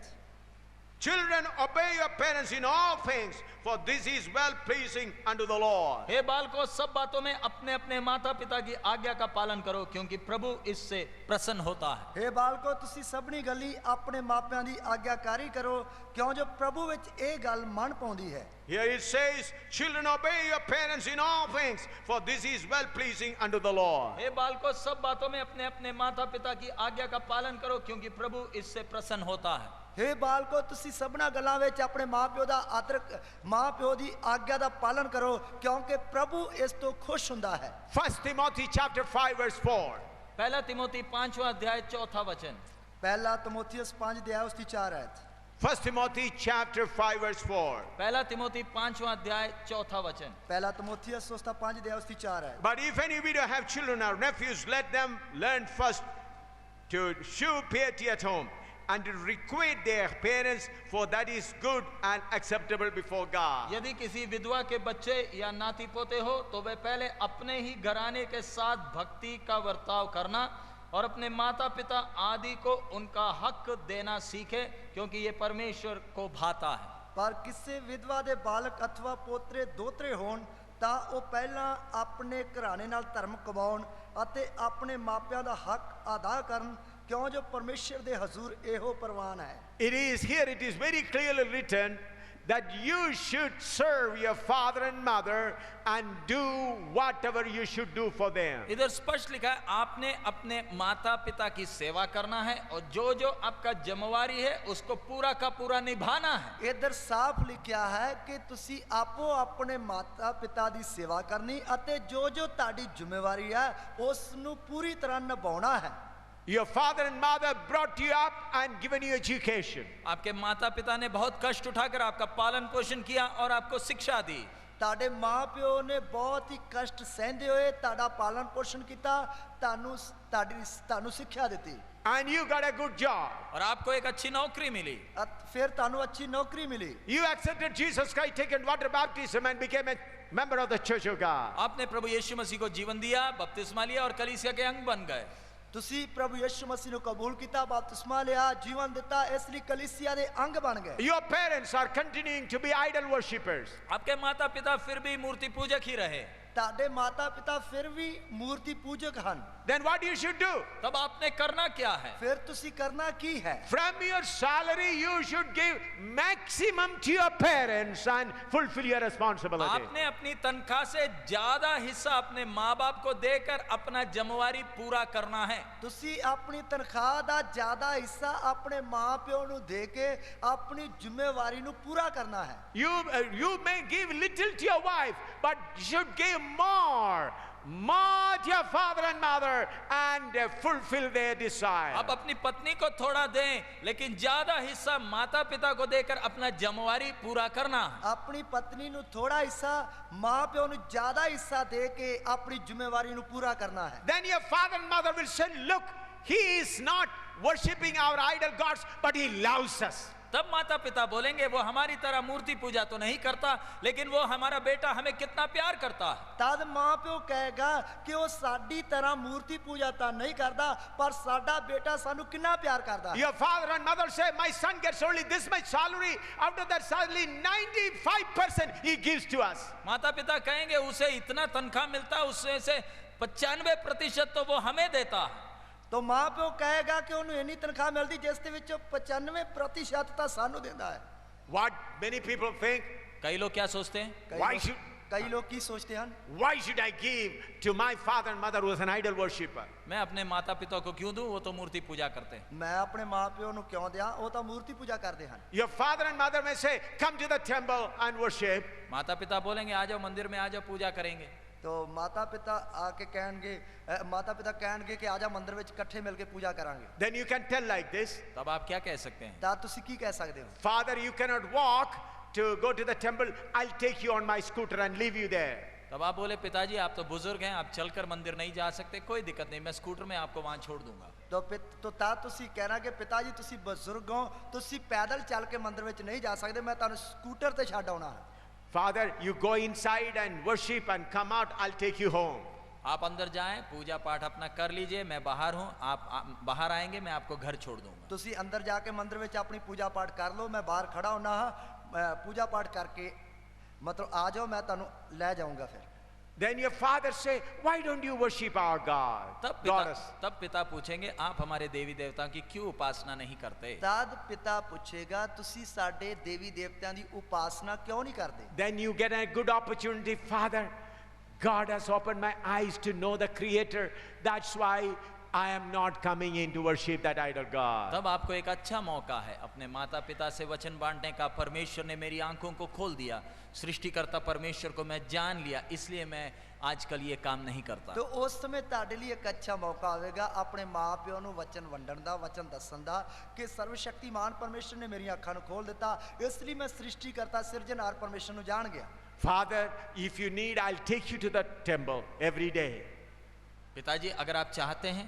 Children, obey your parents in all things, for this is well pleasing unto the Lord. हे बालकों, सब बातों में अपने अपने माता पिता की आज्ञा का पालन करो क्योंकि प्रभु इससे प्रसन्न होता है। हे ਬਾਲਕੋ ਤੁਸੀਂ ਸਭਨੀ ਗੱਲੀ ਆਪਣੇ ਮਾਪਿਆਂ ਦੀ ਆਗਿਆਕਾਰੀ ਕਰੋ ਕਿਉਂ ਜੋ ਪ੍ਰਭੂ ਵਿੱਚ ਇਹ ਗੱਲ ਮਨ ਪਾਉਂਦੀ ਹੈ। Here it says, children, obey your parents in all things, for this is well pleasing unto the Lord. हे बालकों, सब बातों में अपने अपने माता पिता की आज्ञा का पालन करो क्योंकि प्रभु इससे प्रसन्न होता है। हे ਬਾਲਕੋ ਤੁਸੀਂ ਸਭਨਾ ਗੱਲਾਂ ਵਿੱਚ ਆਪਣੇ ਮਾਪਿਓ ਦਾ ਆਦਰ ਮਾਂ ਪਿਓ ਦੀ ਆਗਿਆ ਦਾ ਪਾਲਨ ਕਰੋ ਕਿਉਂਕਿ ਪ੍ਰਭੂ ਇਸ ਤੋਂ ਖੁਸ਼ ਹੁੰਦਾ ਹੈ। 1 Timothy chapter 5 verse 4. पहला तिमोथी 5वां अध्याय 4था वचन। ਪਹਿਲਾ ਤਮੋਥੀਅਸ 5 ਅਧਿਆਇ ਉਸ ਦੀ 4 ਆਇਤ। 1 Timothy chapter 5 verse 4. पहला तिमोथी 5वां अध्याय 4था वचन। ਪਹਿਲਾ ਤਮੋਥੀਅਸ ਉਸ ਦਾ 5 ਅਧਿਆਇ ਉਸ ਦੀ 4 ਆਇਤ। But if any widow have children or nephews, let them learn first to shew piety at home and to requite their parents, for that is good and acceptable before God. यदि किसी विधवा के बच्चे या नाती पोते हो तो वे पहले अपने ही घराने के साथ भक्ति का वर्ताव करना और अपने माता पिता आदि को उनका हक देना सीखे क्योंकि ये परमेश्वर को भाता है। ਪਰ ਕਿਸੇ ਵਿਧਵਾ ਦੇ ਬਾਲਕ ਅਥਵਾ ਪੋਤਰੇ ਦੋਤਰੇ ਹੋਣ ਤਾਂ ਉਹ ਪਹਿਲਾਂ ਆਪਣੇ ਘਰਾਣੇ ਨਾਲ ਧਰਮ ਕਮਾਉਣ ਅਤੇ ਆਪਣੇ ਮਾਪਿਆਂ ਦਾ ਹੱਕ ਅਦਾ ਕਰਨ ਕਿਉਂ ਜੋ ਪਰਮੇਸ਼ਰ ਦੇ ਹਜ਼ੂਰ ਇਹੋ ਪ੍ਰਵਾਨ ਹੈ। It is very clearly written that you should serve your father and mother and do whatever you should do for them. इधर स्पष्ट लिखा है आपने अपने माता पिता की सेवा करना है और जो जो आपका जिम्मेवारी है उसको पूरा का पूरा निभाना है। ਇੱਧਰ ਸਾਫ਼ ਲਿਖਿਆ ਹੈ ਕਿ ਤੁਸੀਂ ਆਪੋ ਆਪਣੇ ਮਾਤਾ ਪਿਤਾ ਦੀ ਸੇਵਾ ਕਰਨੀ ਅਤੇ ਜੋ ਜੋ ਤੁਹਾਡੀ ਜ਼ਿੰਮੇਵਾਰੀ ਹੈ ਉਸ ਨੂੰ ਪੂਰੀ ਤਰ੍ਹਾਂ ਨਿਭਾਉਣਾ ਹੈ। Your father and mother brought you up and given you education. आपके माता पिता ने बहुत कष्ट उठाकर आपका पालन पोषण किया और आपको शिक्षा दी। ਤੁਹਾਡੇ ਮਾਂ ਪਿਓ ਨੇ ਬਹੁਤ ਹੀ ਕਸ਼ਟ ਸਹਿੰਦੇ ਹੋਏ ਤੁਹਾਡਾ ਪਾਲਨ ਪੋਸ਼ਣ ਕੀਤਾ ਤੁਹਾਨੂੰ ਸਿੱਖਿਆ ਦਿੱਤੀ। And you got a good job. और आपको एक अच्छी नौकरी मिली। ਫਿਰ ਤੁਹਾਨੂੰ ਅੱਛੀ ਨੌਕਰੀ ਮਿਲੀ। You accepted Jesus Christ, taken water baptism and became a member of the Church of God. आपने प्रभु यीशु मसीह को जीवन दिया, बपतिस्मा लिया और कलीसिया के अंग बन गए। ਤੁਸੀਂ ਪ੍ਰਭੂ ਯਿਸੂ ਮਸੀਹ ਨੂੰ ਕਬੂਲ ਕੀਤਾ ਬਪਤਿਸਮਾ ਲਿਆ ਜੀਵਨ ਦਿੱਤਾ ਇਸ ਲਈ ਕਲੀਸਿਆ ਦੇ ਅੰਗ ਬਣ ਗਏ। Your parents are continuing to be idol worshippers. आपके माता पिता फिर भी मूर्ति पूजक ही रहे। ਤੁਹਾਡੇ ਮਾਤਾ ਪਿਤਾ ਫਿਰ ਵੀ ਮੂਰਤੀ ਪੂਜਕ ਹਨ। Then what you should do? तब आपने करना क्या है? ਫਿਰ ਤੁਸੀਂ ਕਰਨਾ ਕੀ ਹੈ? From your salary you should give maximum to your parents and fulfill your responsibility. आपने अपनी तनख्वाह से ज्यादा हिस्सा अपने माँ बाप को देकर अपना जिम्मेवारी पूरा करना है। ਤੁਸੀਂ ਆਪਣੀ ਤਨਖਾਹ ਦਾ ਜ਼ਿਆਦਾ ਹਿੱਸਾ ਆਪਣੇ ਮਾਂ ਪਿਓ ਨੂੰ ਦੇ ਕੇ ਆਪਣੀ ਜ਼ਿੰਮੇਵਾਰੀ ਨੂੰ ਪੂਰਾ ਕਰਨਾ ਹੈ। You may give little to your wife, but you should give more to your father and mother and fulfill their desire. अब अपनी पत्नी को थोड़ा दें लेकिन ज्यादा हिस्सा माता पिता को देकर अपना जिम्मेवारी पूरा करना। ਆਪਣੀ ਪਤਨੀ ਨੂੰ ਥੋੜਾ ਹਿੱਸਾ ਮਾਂ ਪਿਓ ਨੂੰ ਜ਼ਿਆਦਾ ਹਿੱਸਾ ਦੇ ਕੇ ਆਪਣੀ ਜ਼ਿੰਮੇਵਾਰੀ ਨੂੰ ਪੂਰਾ ਕਰਨਾ ਹੈ। Then your father and mother will say, look, he is not worshipping our idol gods, but he loves us. तब माता पिता बोलेंगे वो हमारी तरह मूर्ति पूजा तो नहीं करता लेकिन वो हमारा बेटा हमें कितना प्यार करता है। ਤਦ ਮਾਂ ਪਿਓ ਕਹੇਗਾ ਕਿ ਉਹ ਸਾਡੀ ਤਰ੍ਹਾਂ ਮੂਰਤੀ ਪੂਜਾ ਤਾਂ ਨਹੀਂ ਕਰਦਾ ਪਰ ਸਾਡਾ ਬੇਟਾ ਸਾਨੂੰ ਕਿੰਨਾ ਪਿਆਰ ਕਰਦਾ ਹੈ। Your father and mother say, my son gets only this much salary, out of that salary 95% he gives to us. माता पिता कहेंगे उसे इतना तनख्वाह मिलता है उसमें से 95% तो वो हमें देता है। तो ਮਾਂ ਪਿਓ ਕਹੇਗਾ ਕਿ ਉਹਨੂੰ ਇੰਨੀ ਤਨਖਾਹ ਮਿਲਦੀ ਜਿਸ ਦੇ ਵਿੱਚੋਂ 95% ਤਾਂ ਸਾਨੂੰ ਦਿੰਦਾ ਹੈ। What many people think, कई लोग क्या सोचते हैं? कई लोग की सोचते हैं, why should I give to my father and mother who was an idol worshipper? मैं अपने माता पिता को क्यों दूं, वो तो मूर्ति पूजा करते हैं। मैं अपने माँ प्यो ਨੂੰ ਕਿਉਂ ਦਿਆਂ, ਉਹ ਤਾਂ ਮੂਰਤੀ ਪੂਜਾ ਕਰਦੇ ਹਨ। Your father and mother may say, come to the temple and worship. माता पिता बोलेंगे आ जाओ मंदिर में, आ जाओ पूजा करेंगे। तो माता पिता आके कहणगे, माता पिता कहणगे कि आजा मंदिर ਵਿੱਚ ਇਕੱਠੇ ਮਿਲ ਕੇ ਪੂਜਾ ਕਰਾਂਗੇ। Then you can tell like this, तब आप क्या कह सकते हैं? ਤਾਂ ਤੁਸੀਂ ਕੀ ਕਹਿ ਸਕਦੇ ਹੋ? Father, you cannot walk to go to the temple. I'll take you on my scooter and leave you there. तब आप बोले पिताजी आप तो बुजुर्ग हैं, आप चलकर मंदिर नहीं जा सकते, कोई दिक्कत नहीं, मैं स्कूटर में आपको वहां छोड़ दूंगा। तो ਤਾਂ ਤੁਸੀਂ ਕਹਿਣਾ ਕਿ ਪਿਤਾ ਜੀ ਤੁਸੀਂ ਬਜ਼ੁਰਗ ਹੋ, ਤੁਸੀਂ ਪੈਦਲ ਚੱਲ ਕੇ ਮੰਦਿਰ ਵਿੱਚ ਨਹੀਂ ਜਾ ਸਕਦੇ, ਮੈਂ ਤੁਹਾਨੂੰ ਸਕੂਟਰ ਤੇ ਛੱਡ ਆਉਣਾ ਹੈ। Father, you go inside and worship and come out. I'll take you home. आप अंदर जाएं, पूजा पाठ अपना कर लीजिए, मैं बाहर हूं, आप बाहर आएंगे, मैं आपको घर छोड़ दूंगा। ਤੁਸੀਂ ਅੰਦਰ ਜਾ ਕੇ ਮੰਦਿਰ ਵਿੱਚ ਆਪਣੀ ਪੂਜਾ ਪਾਠ ਕਰ ਲਓ, ਮੈਂ ਬਾਹਰ ਖੜਾ ਹੁੰਨਾ ਹਾਂ, ਪੂਜਾ ਪਾਠ ਕਰਕੇ ਮਤਲਬ ਆ ਜਾਓ, ਮੈਂ ਤੁਹਾਨੂੰ ਲੈ ਜਾਊਂਗਾ। ਫਿਰ Then your father say, why don't you worship our God? तब पिता पूछेंगे आप हमारे देवी देवताओं की क्यों उपासना नहीं करते? तद पिता पूछेगा ਤੁਸੀਂ ਸਾਡੇ ਦੇਵੀ ਦੇਵਤਿਆਂ ਦੀ ਉਪਾਸਨਾ ਕਿਉਂ ਨਹੀਂ ਕਰਦੇ? Then you get a good opportunity, Father, God has opened my eyes to know the Creator. That's why I am not coming in to worship that idol God. तब आपको एक अच्छा मौका है अपने माता पिता से वचन बांटने का। परमेश्वर ने मेरी आंखों को खोल दिया, सृष्टिकर्ता परमेश्वर को मैं जान लिया, इसलिए मैं आजकल ये काम नहीं करता। तो उस समय ਤੁਹਾਡੇ ਲਈ ਇੱਕ ਅੱਛਾ ਮੌਕਾ ਆਵੇਗਾ ਆਪਣੇ ਮਾਪਿਆਂ ਨੂੰ ਵਚਨ ਵੰਡਣ ਦਾ, ਵਚਨ ਦੱਸਣ ਦਾ ਕਿ ਸਰਵਸ਼ਕਤੀਮਾਨ ਪਰਮੇਸ਼ਰ ਨੇ ਮੇਰੀਆਂ ਅੱਖਾਂ ਨੂੰ ਖੋਲ ਦਿੱਤਾ, ਇਸ ਲਈ ਮੈਂ ਸ੍ਰਿਸ਼ਟੀਕਰਤਾ ਸਿਰਜਣਹਾਰ ਪਰਮੇਸ਼ਰ ਨੂੰ ਜਾਣ ਗਿਆ। Father, if you need, I'll take you to the temple every day. पिताजी अगर आप चाहते हैं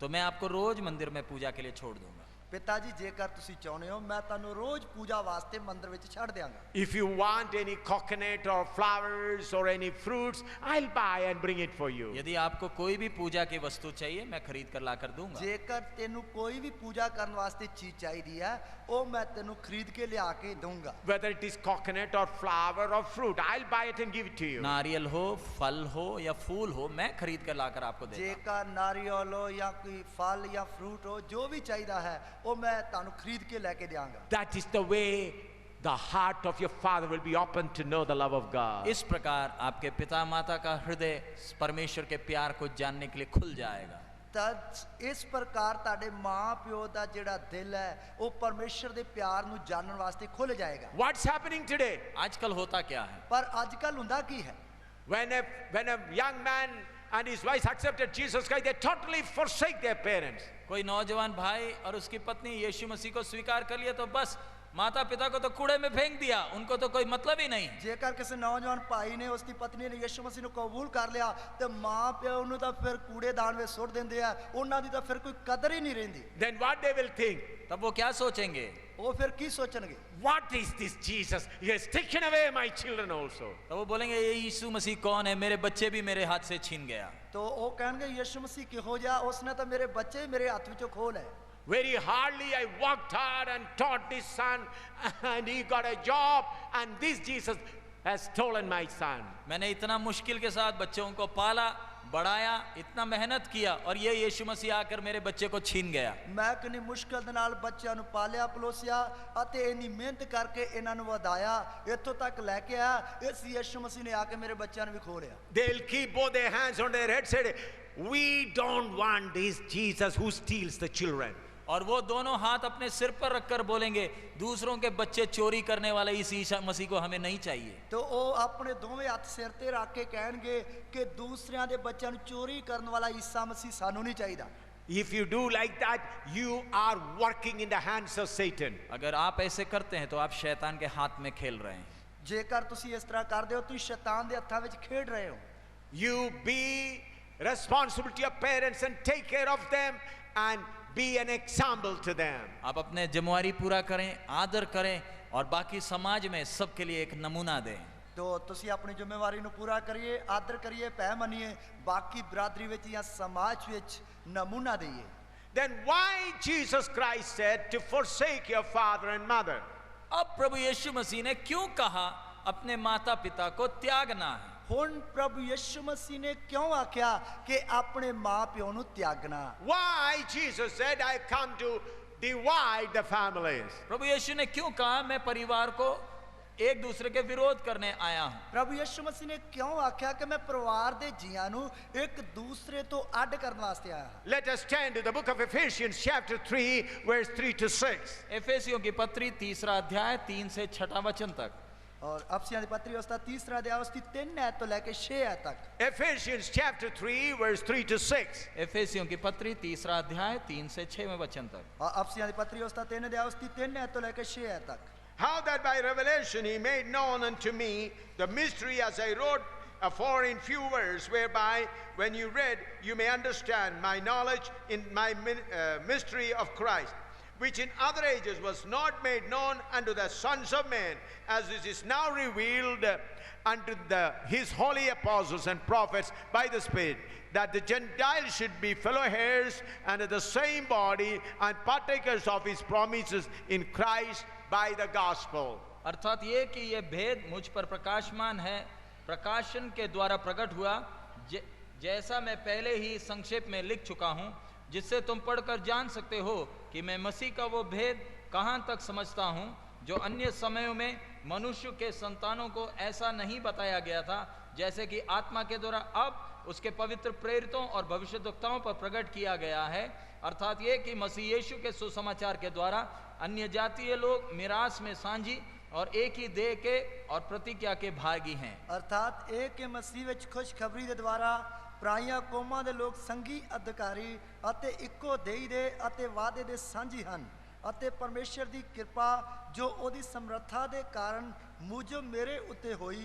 तो मैं आपको रोज मंदिर में पूजा के लिए छोड़ दूंगा। ਪਿਤਾ ਜੀ ਜੇਕਰ ਤੁਸੀਂ ਚਾਹੁੰਦੇ ਹੋ ਮੈਂ ਤੁਹਾਨੂੰ ਰੋਜ਼ ਪੂਜਾ ਵਾਸਤੇ ਮੰਦਿਰ ਵਿੱਚ ਛੱਡ ਦਿਆਂਗਾ। If you want any coconut or flowers or any fruits, I'll buy and bring it for you. यदि आपको कोई भी पूजा की वस्तु चाहिए मैं खरीद कर ला कर दूंगा। ਜੇਕਰ ਤੈਨੂੰ ਕੋਈ ਵੀ ਪੂਜਾ ਕਰਨ ਵਾਸਤੇ ਚੀਜ਼ ਚਾਹੀਦੀ ਹੈ ਉਹ ਮੈਂ ਤੈਨੂੰ ਖਰੀਦ ਕੇ ਲਿਆ ਕੇ ਦਊਂਗਾ। Whether it is coconut or flower or fruit, I'll buy it and give it to you. नारियल हो, फल हो या फूल हो, मैं खरीद कर ला कर आपको देता हूं। ਜੇਕਰ ਨਾਰੀਅਲ ਹੋ ਜਾਂ ਕੋਈ ਫਲ ਜਾਂ ਫਰੂਟ ਹੋ, ਜੋ ਵੀ ਚਾਹੀਦਾ ਹੈ ਉਹ ਮੈਂ ਤੁਹਾਨੂੰ ਖਰੀਦ ਕੇ ਲੈ ਕੇ ਦਿਆਂਗਾ। That is the way the heart of your father will be open to know the love of God. इस प्रकार आपके पिता माता का हृदय परमेश्वर के प्यार को जानने के लिए खुल जाएगा। तद इस प्रकार ਤੁਹਾਡੇ ਮਾਂ ਪਿਓ ਦਾ ਜਿਹੜਾ ਦਿਲ ਹੈ ਉਹ ਪਰਮੇਸ਼ਰ ਦੇ ਪਿਆਰ ਨੂੰ ਜਾਣਨ ਵਾਸਤੇ ਖੁੱਲ ਜਾਏਗਾ। What's happening today? आजकल होता क्या है? ਪਰ ਅੱਜ ਕੱਲ ਹੁੰਦਾ ਕੀ ਹੈ? When a young man and his wife accepted Jesus Christ, they totally forsake their parents. कोई नौजवान भाई और उसकी पत्नी यीशु मसीह को स्वीकार कर लिया तो बस माता पिता को तो कूड़े में फेंक दिया, उनको तो कोई मतलब ही नहीं। ਜੇਕਰ ਕਿਸੇ ਨੌਜਵਾਨ ਭਾਈ ਨੇ ਉਸਦੀ ਪਤਨੀ ਨੇ ਯਿਸੂ ਮਸੀਹ ਨੂੰ ਕਬੂਲ ਕਰ ਲਿਆ ਤੇ ਮਾਂ ਪਿਓ ਨੂੰ ਤਾਂ ਫਿਰ ਕੂੜੇਦਾਨ ਵਿੱਚ ਸੁੱਟ ਦਿੰਦੇ ਆ, ਉਹਨਾਂ ਦੀ ਤਾਂ ਫਿਰ ਕੋਈ ਕਦਰ ਹੀ ਨਹੀਂ ਰਹਿੰਦੀ। Then what they will think? तब वो क्या सोचेंगे? ਉਹ ਫਿਰ ਕੀ ਸੋਚਣਗੇ? What is this Jesus? He has taken away my children also. तो वो बोलेंगे ये यीशु मसीह कौन है, मेरे बच्चे भी मेरे हाथ से छीन गया। तो ਉਹ ਕਹਿਣਗੇ ਯਿਸੂ ਮਸੀਹ ਕਿਹੋ ਜਿਹਾ, ਉਸਨੇ ਤਾਂ ਮੇਰੇ ਬੱਚੇ ਮੇਰੇ ਹੱਥ ਵਿੱਚੋਂ ਖੋਹ ਲਏ। Very hardly I worked hard and taught this son and he got a job and this Jesus has stolen my son. मैंने इतना मुश्किल के साथ बच्चों को पाला, बढ़ाया, इतना मेहनत किया और ये यीशु मसीह आकर मेरे बच्चे को छीन गया। ਮੈਂ ਕਿੰਨੀ ਮੁਸ਼ਕਲ ਦੇ ਨਾਲ ਬੱਚਿਆਂ ਨੂੰ ਪਾਲਿਆ ਪਲੋਸਿਆ ਅਤੇ ਇੰਨੀ ਮਿਹਨਤ ਕਰਕੇ ਇਹਨਾਂ ਨੂੰ ਵਧਾਇਆ, ਇੱਥੋਂ ਤੱਕ ਲੈ ਕੇ ਆਇਆ, ਇਸ ਯਿਸੂ ਮਸੀਹ ਨੇ ਆ ਕੇ ਮੇਰੇ ਬੱਚਿਆਂ ਨੂੰ ਵੀ ਖੋਹ ਲਿਆ। They'll keep both their hands on their head, said, we don't want this Jesus who steals the children. और वो दोनों हाथ अपने सिर पर रखकर बोलेंगे दूसरों के बच्चे चोरी करने वाले इस ईसा मसीह को हमें नहीं चाहिए। तो ਉਹ ਆਪਣੇ ਦੋਵੇਂ ਹੱਥ ਸਿਰ ਤੇ ਰੱਖ ਕੇ ਕਹਿਣਗੇ ਕਿ ਦੂਸਰਿਆਂ ਦੇ ਬੱਚਿਆਂ ਨੂੰ ਚੋਰੀ ਕਰਨ ਵਾਲਾ ਈਸਾ ਮਸੀਹ ਸਾਨੂੰ ਨਹੀਂ ਚਾਹੀਦਾ। If you do like that, you are working in the hands of Satan. अगर आप ऐसे करते हैं तो आप शैतान के हाथ में खेल रहे हैं। ਜੇਕਰ ਤੁਸੀਂ ਇਸ ਤਰ੍ਹਾਂ ਕਰਦੇ ਹੋ ਤੁਸੀਂ ਸ਼ੈਤਾਨ ਦੇ ਹੱਥਾਂ ਵਿੱਚ ਖੇਡ ਰਹੇ ਹੋ। You be responsible to your parents and take care of them and be an example to them. आप अपने जिम्मेवारी पूरा करें, आदर करें और बाकी समाज में सबके लिए एक नमूना दें। तो ਤੁਸੀਂ ਆਪਣੀ ਜ਼ਿੰਮੇਵਾਰੀ ਨੂੰ ਪੂਰਾ ਕਰੀਏ, ਆਦਰ ਕਰੀਏ, ਪਹਿ ਮੰਨੀਏ, ਬਾਕੀ ਬਰਾਦਰੀ ਵਿੱਚ ਜਾਂ ਸਮਾਜ ਵਿੱਚ ਨਮੂਨਾ ਦਈਏ। Then why Jesus Christ said to forsake your father and mother? अब प्रभु यीशु मसीह ने क्यों कहा अपने माता पिता को त्यागना है? ਹੁਣ ਪ੍ਰਭੂ ਯਿਸੂ ਮਸੀਹ ਨੇ ਕਿਉਂ ਆਖਿਆ ਕਿ ਆਪਣੇ ਮਾਂ ਪਿਓ ਨੂੰ ਤਿਆਗਣਾ? Why Jesus said, I come to divide the families. प्रभु यीशु ने क्यों कहा मैं परिवार को एक दूसरे के विरोध करने आया हूं? प्रभु यीशु मसीह ने क्यों आख्या कि मैं परिवार दे जीआं नू एक दूसरे तो अड करने वास्ते आया हां? Let us turn to the book of Ephesians chapter 3 verse 3 to 6. एफेसियों की पत्री 3 अध्याय 3 से 6 वचन तक। और अफसियां दी पत्री उसका 3 अध्याय उसकी 3 आयत तो लेके 6 आयत तक। Ephesians chapter 3 verse 3 to 6. एफेसियों की पत्री 3 अध्याय 3 से 6 वचन तक। और अफसियां दी पत्री उसका 3 अध्याय उसकी 3 आयत तो लेके 6 आयत तक। How that by revelation he made known unto me the mystery as I wrote afore in few words, whereby when you read you may understand my knowledge in my mystery of Christ, which in other ages was not made known unto the sons of men, as it is now revealed unto his holy apostles and prophets by the Spirit, that the Gentiles should be fellow heirs under the same body and partakers of his promises in Christ by the gospel. अर्थात ये कि ये भेद मुझ पर प्रकाशमान है, प्रकाशन के द्वारा प्रकट हुआ, जैसा मैं पहले ही संक्षेप में लिख चुका हूँ, जिससे तुम पढ़कर जान सकते हो कि मैं मसीह का वो भेद कहाँ तक समझता हूँ जो अन्य समयों में मनुष्य के संतानों को ऐसा नहीं बताया गया था, जैसे कि आत्मा के द्वारा अब उसके पवित्र प्रेरितों और भविष्यद्वक्ताओं पर प्रकट किया गया है। अर्थात ये कि मसीह यीशु के सुसमाचार के द्वारा अन्य जातीय लोग मिरास में सांझी और एक ही देह के और प्रतिज्ञा के भागी हैं। अर्थात एक के मसीह विच खुशखबरी दे द्वारा प्राइयां कौमां दे लोग संगी अधिकारी अते इक्को देही दे अते वादे दे सांझी हन अते परमेश्वर दी कृपा जो ओदी समर्था दे कारण मुझो मेरे उत्ते होई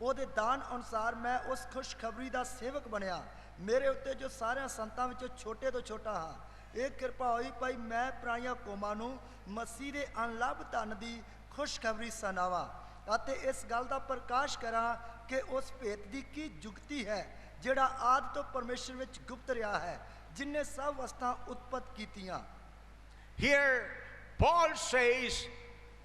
ओदे दान अनुसार मैं उस खुशखबरी दा सेवक बनया। मेरे उत्ते जो सारे संतां विचों छोटे तो छोटा हाँ, एक कृपा होई पाई मैं प्राइयां कौमां नूं मसीह दे अनलभ धन दी खुशखबरी सुनावा अते इस गल दा प्रकाश करा कि उस भेत दी की जुगती है जेड़ा आदि तो परमेश्वर विच गुप्त रहा है, जिन्ने सब वस्तां उत्पत्त कीतियां। Here Paul says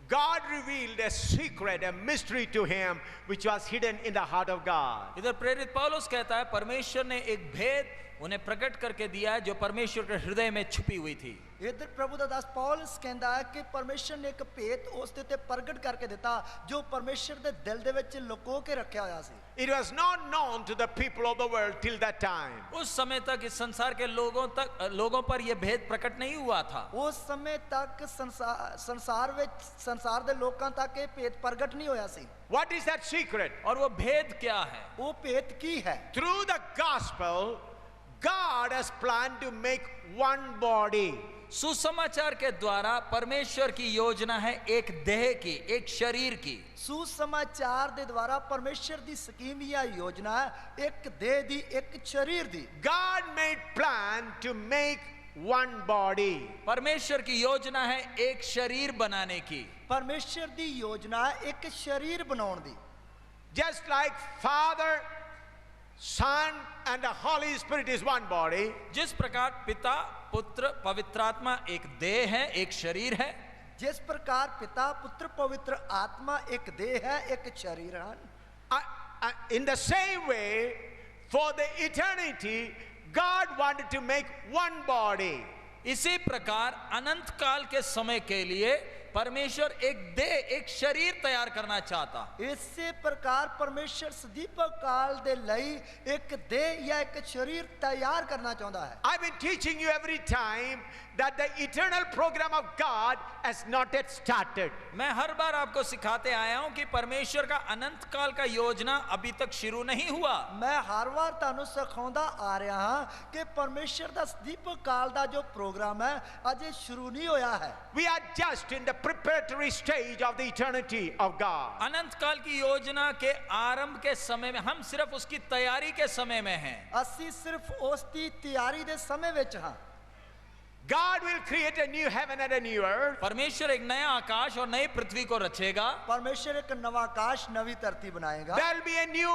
God revealed a secret, a mystery to him which was hidden in the heart of God. इधर प्रेरित पौलुस कहता है परमेश्वर ने एक भेद उन्हें प्रकट करके दिया है जो परमेश्वर के हृदय में छुपी हुई थी। इधर प्रभु दा दास पौलुस कहता है कि परमेश्वर ने एक भेद उस ते प्रकट करके दिता जो परमेश्वर दे दिल दे विच लुको के रखया होया सी। It was not known to the people of the world till that time. उस समय तक इस संसार के लोगों पर यह भेद प्रकट नहीं हुआ था। उस समय तक संसार दे लोकां तक ये भेद प्रकट नहीं होया सी। What is that secret? और वो भेद क्या है? वो भेद की है? Through the gospel God has planned to make one body. सुसमाचार के द्वारा परमेश्वर की योजना है एक देह की, एक शरीर की। सुसमाचार दे द्वारा परमेश्वर दी स्कीम या योजना है एक देह दी, एक शरीर दी। God made plan to make one body. परमेश्वर की योजना है एक शरीर बनाने की। परमेश्वर दी योजना है एक शरीर बनाने दी। Just like Father, Son and the Holy Spirit is one body. जिस प्रकार पिता, पुत्र, पवित्र आत्मा एक देह है, एक शरीर है, जिस प्रकार पिता, पुत्र, पवित्र आत्मा एक देह है, एक शरीर है, in the same way, for the eternity, God wanted to make one body. इसी प्रकार अनंत काल के समय के लिए परमेश्वर एक देह, एक शरीर तैयार करना चाहता। इसी प्रकार परमेश्वर सदीप काल दे लई एक देह या एक शरीर तैयार करना चाहता है। I've been teaching you every time that the eternal program of God has not yet started. मैं हर बार आपको सिखाते आया हूं कि परमेश्वर का अनंत काल का योजना अभी तक शुरू नहीं हुआ। मैं हर बार तानु सिखाਉਂਦਾ आ रहा हां कि परमेश्वर दा सदीप काल दा जो प्रोग्राम है अजे शुरू नहीं होया है। We are just in the preparatory stage of the eternity of God. अनंत काल की योजना के आरंभ के समय में हम सिर्फ उसकी तैयारी के समय में हैं। ਅਸੀਂ सिर्फ उस दी तैयारी दे समय विच हां। God will create a new heaven and a new earth. परमेश्वर एक नया आकाश और नई पृथ्वी को रचेगा। परमेश्वर एक नवा आकाश, नवी धरती बनाएगा। There will be a new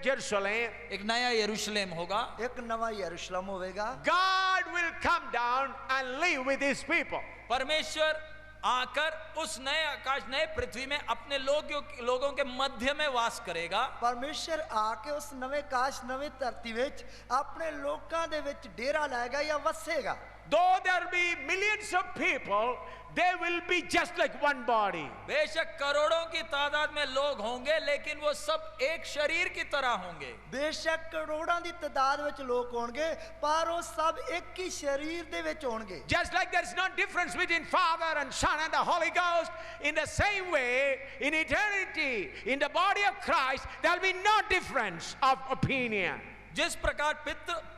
Jerusalem. एक नया यरूशलेम होगा। एक नवा यरूशलेम होगा। God will come down and live with his people. परमेश्वर आकर उस नए आकाश, नए पृथ्वी में अपने लोगों के मध्य में वास करेगा। परमेश्वर आके उस नवे आकाश, नवी धरती विच अपने लोकां दे विच डेरा लाएगा या वसेगा। though there be millions of people, they will be just like one body. बेशक करोड़ों की तादाद में लोग होंगे, लेकिन वो सब एक शरीर की तरह होंगे। ਬੇਸ਼ੱਕ ਕਰੋੜਾਂ ਦੀ ਤਦਾਦ ਵਿੱਚ ਲੋਕ ਹੋਣਗੇ, ਪਰ ਉਹ ਸਭ ਇੱਕ ਹੀ ਸਰੀਰ ਦੇ ਵਿੱਚ ਹੋਣਗੇ। Just like there is no difference between Father and Son and the Holy Ghost, in the same way, in eternity, in the body of Christ, there will be no difference of opinion. जिस प्रकार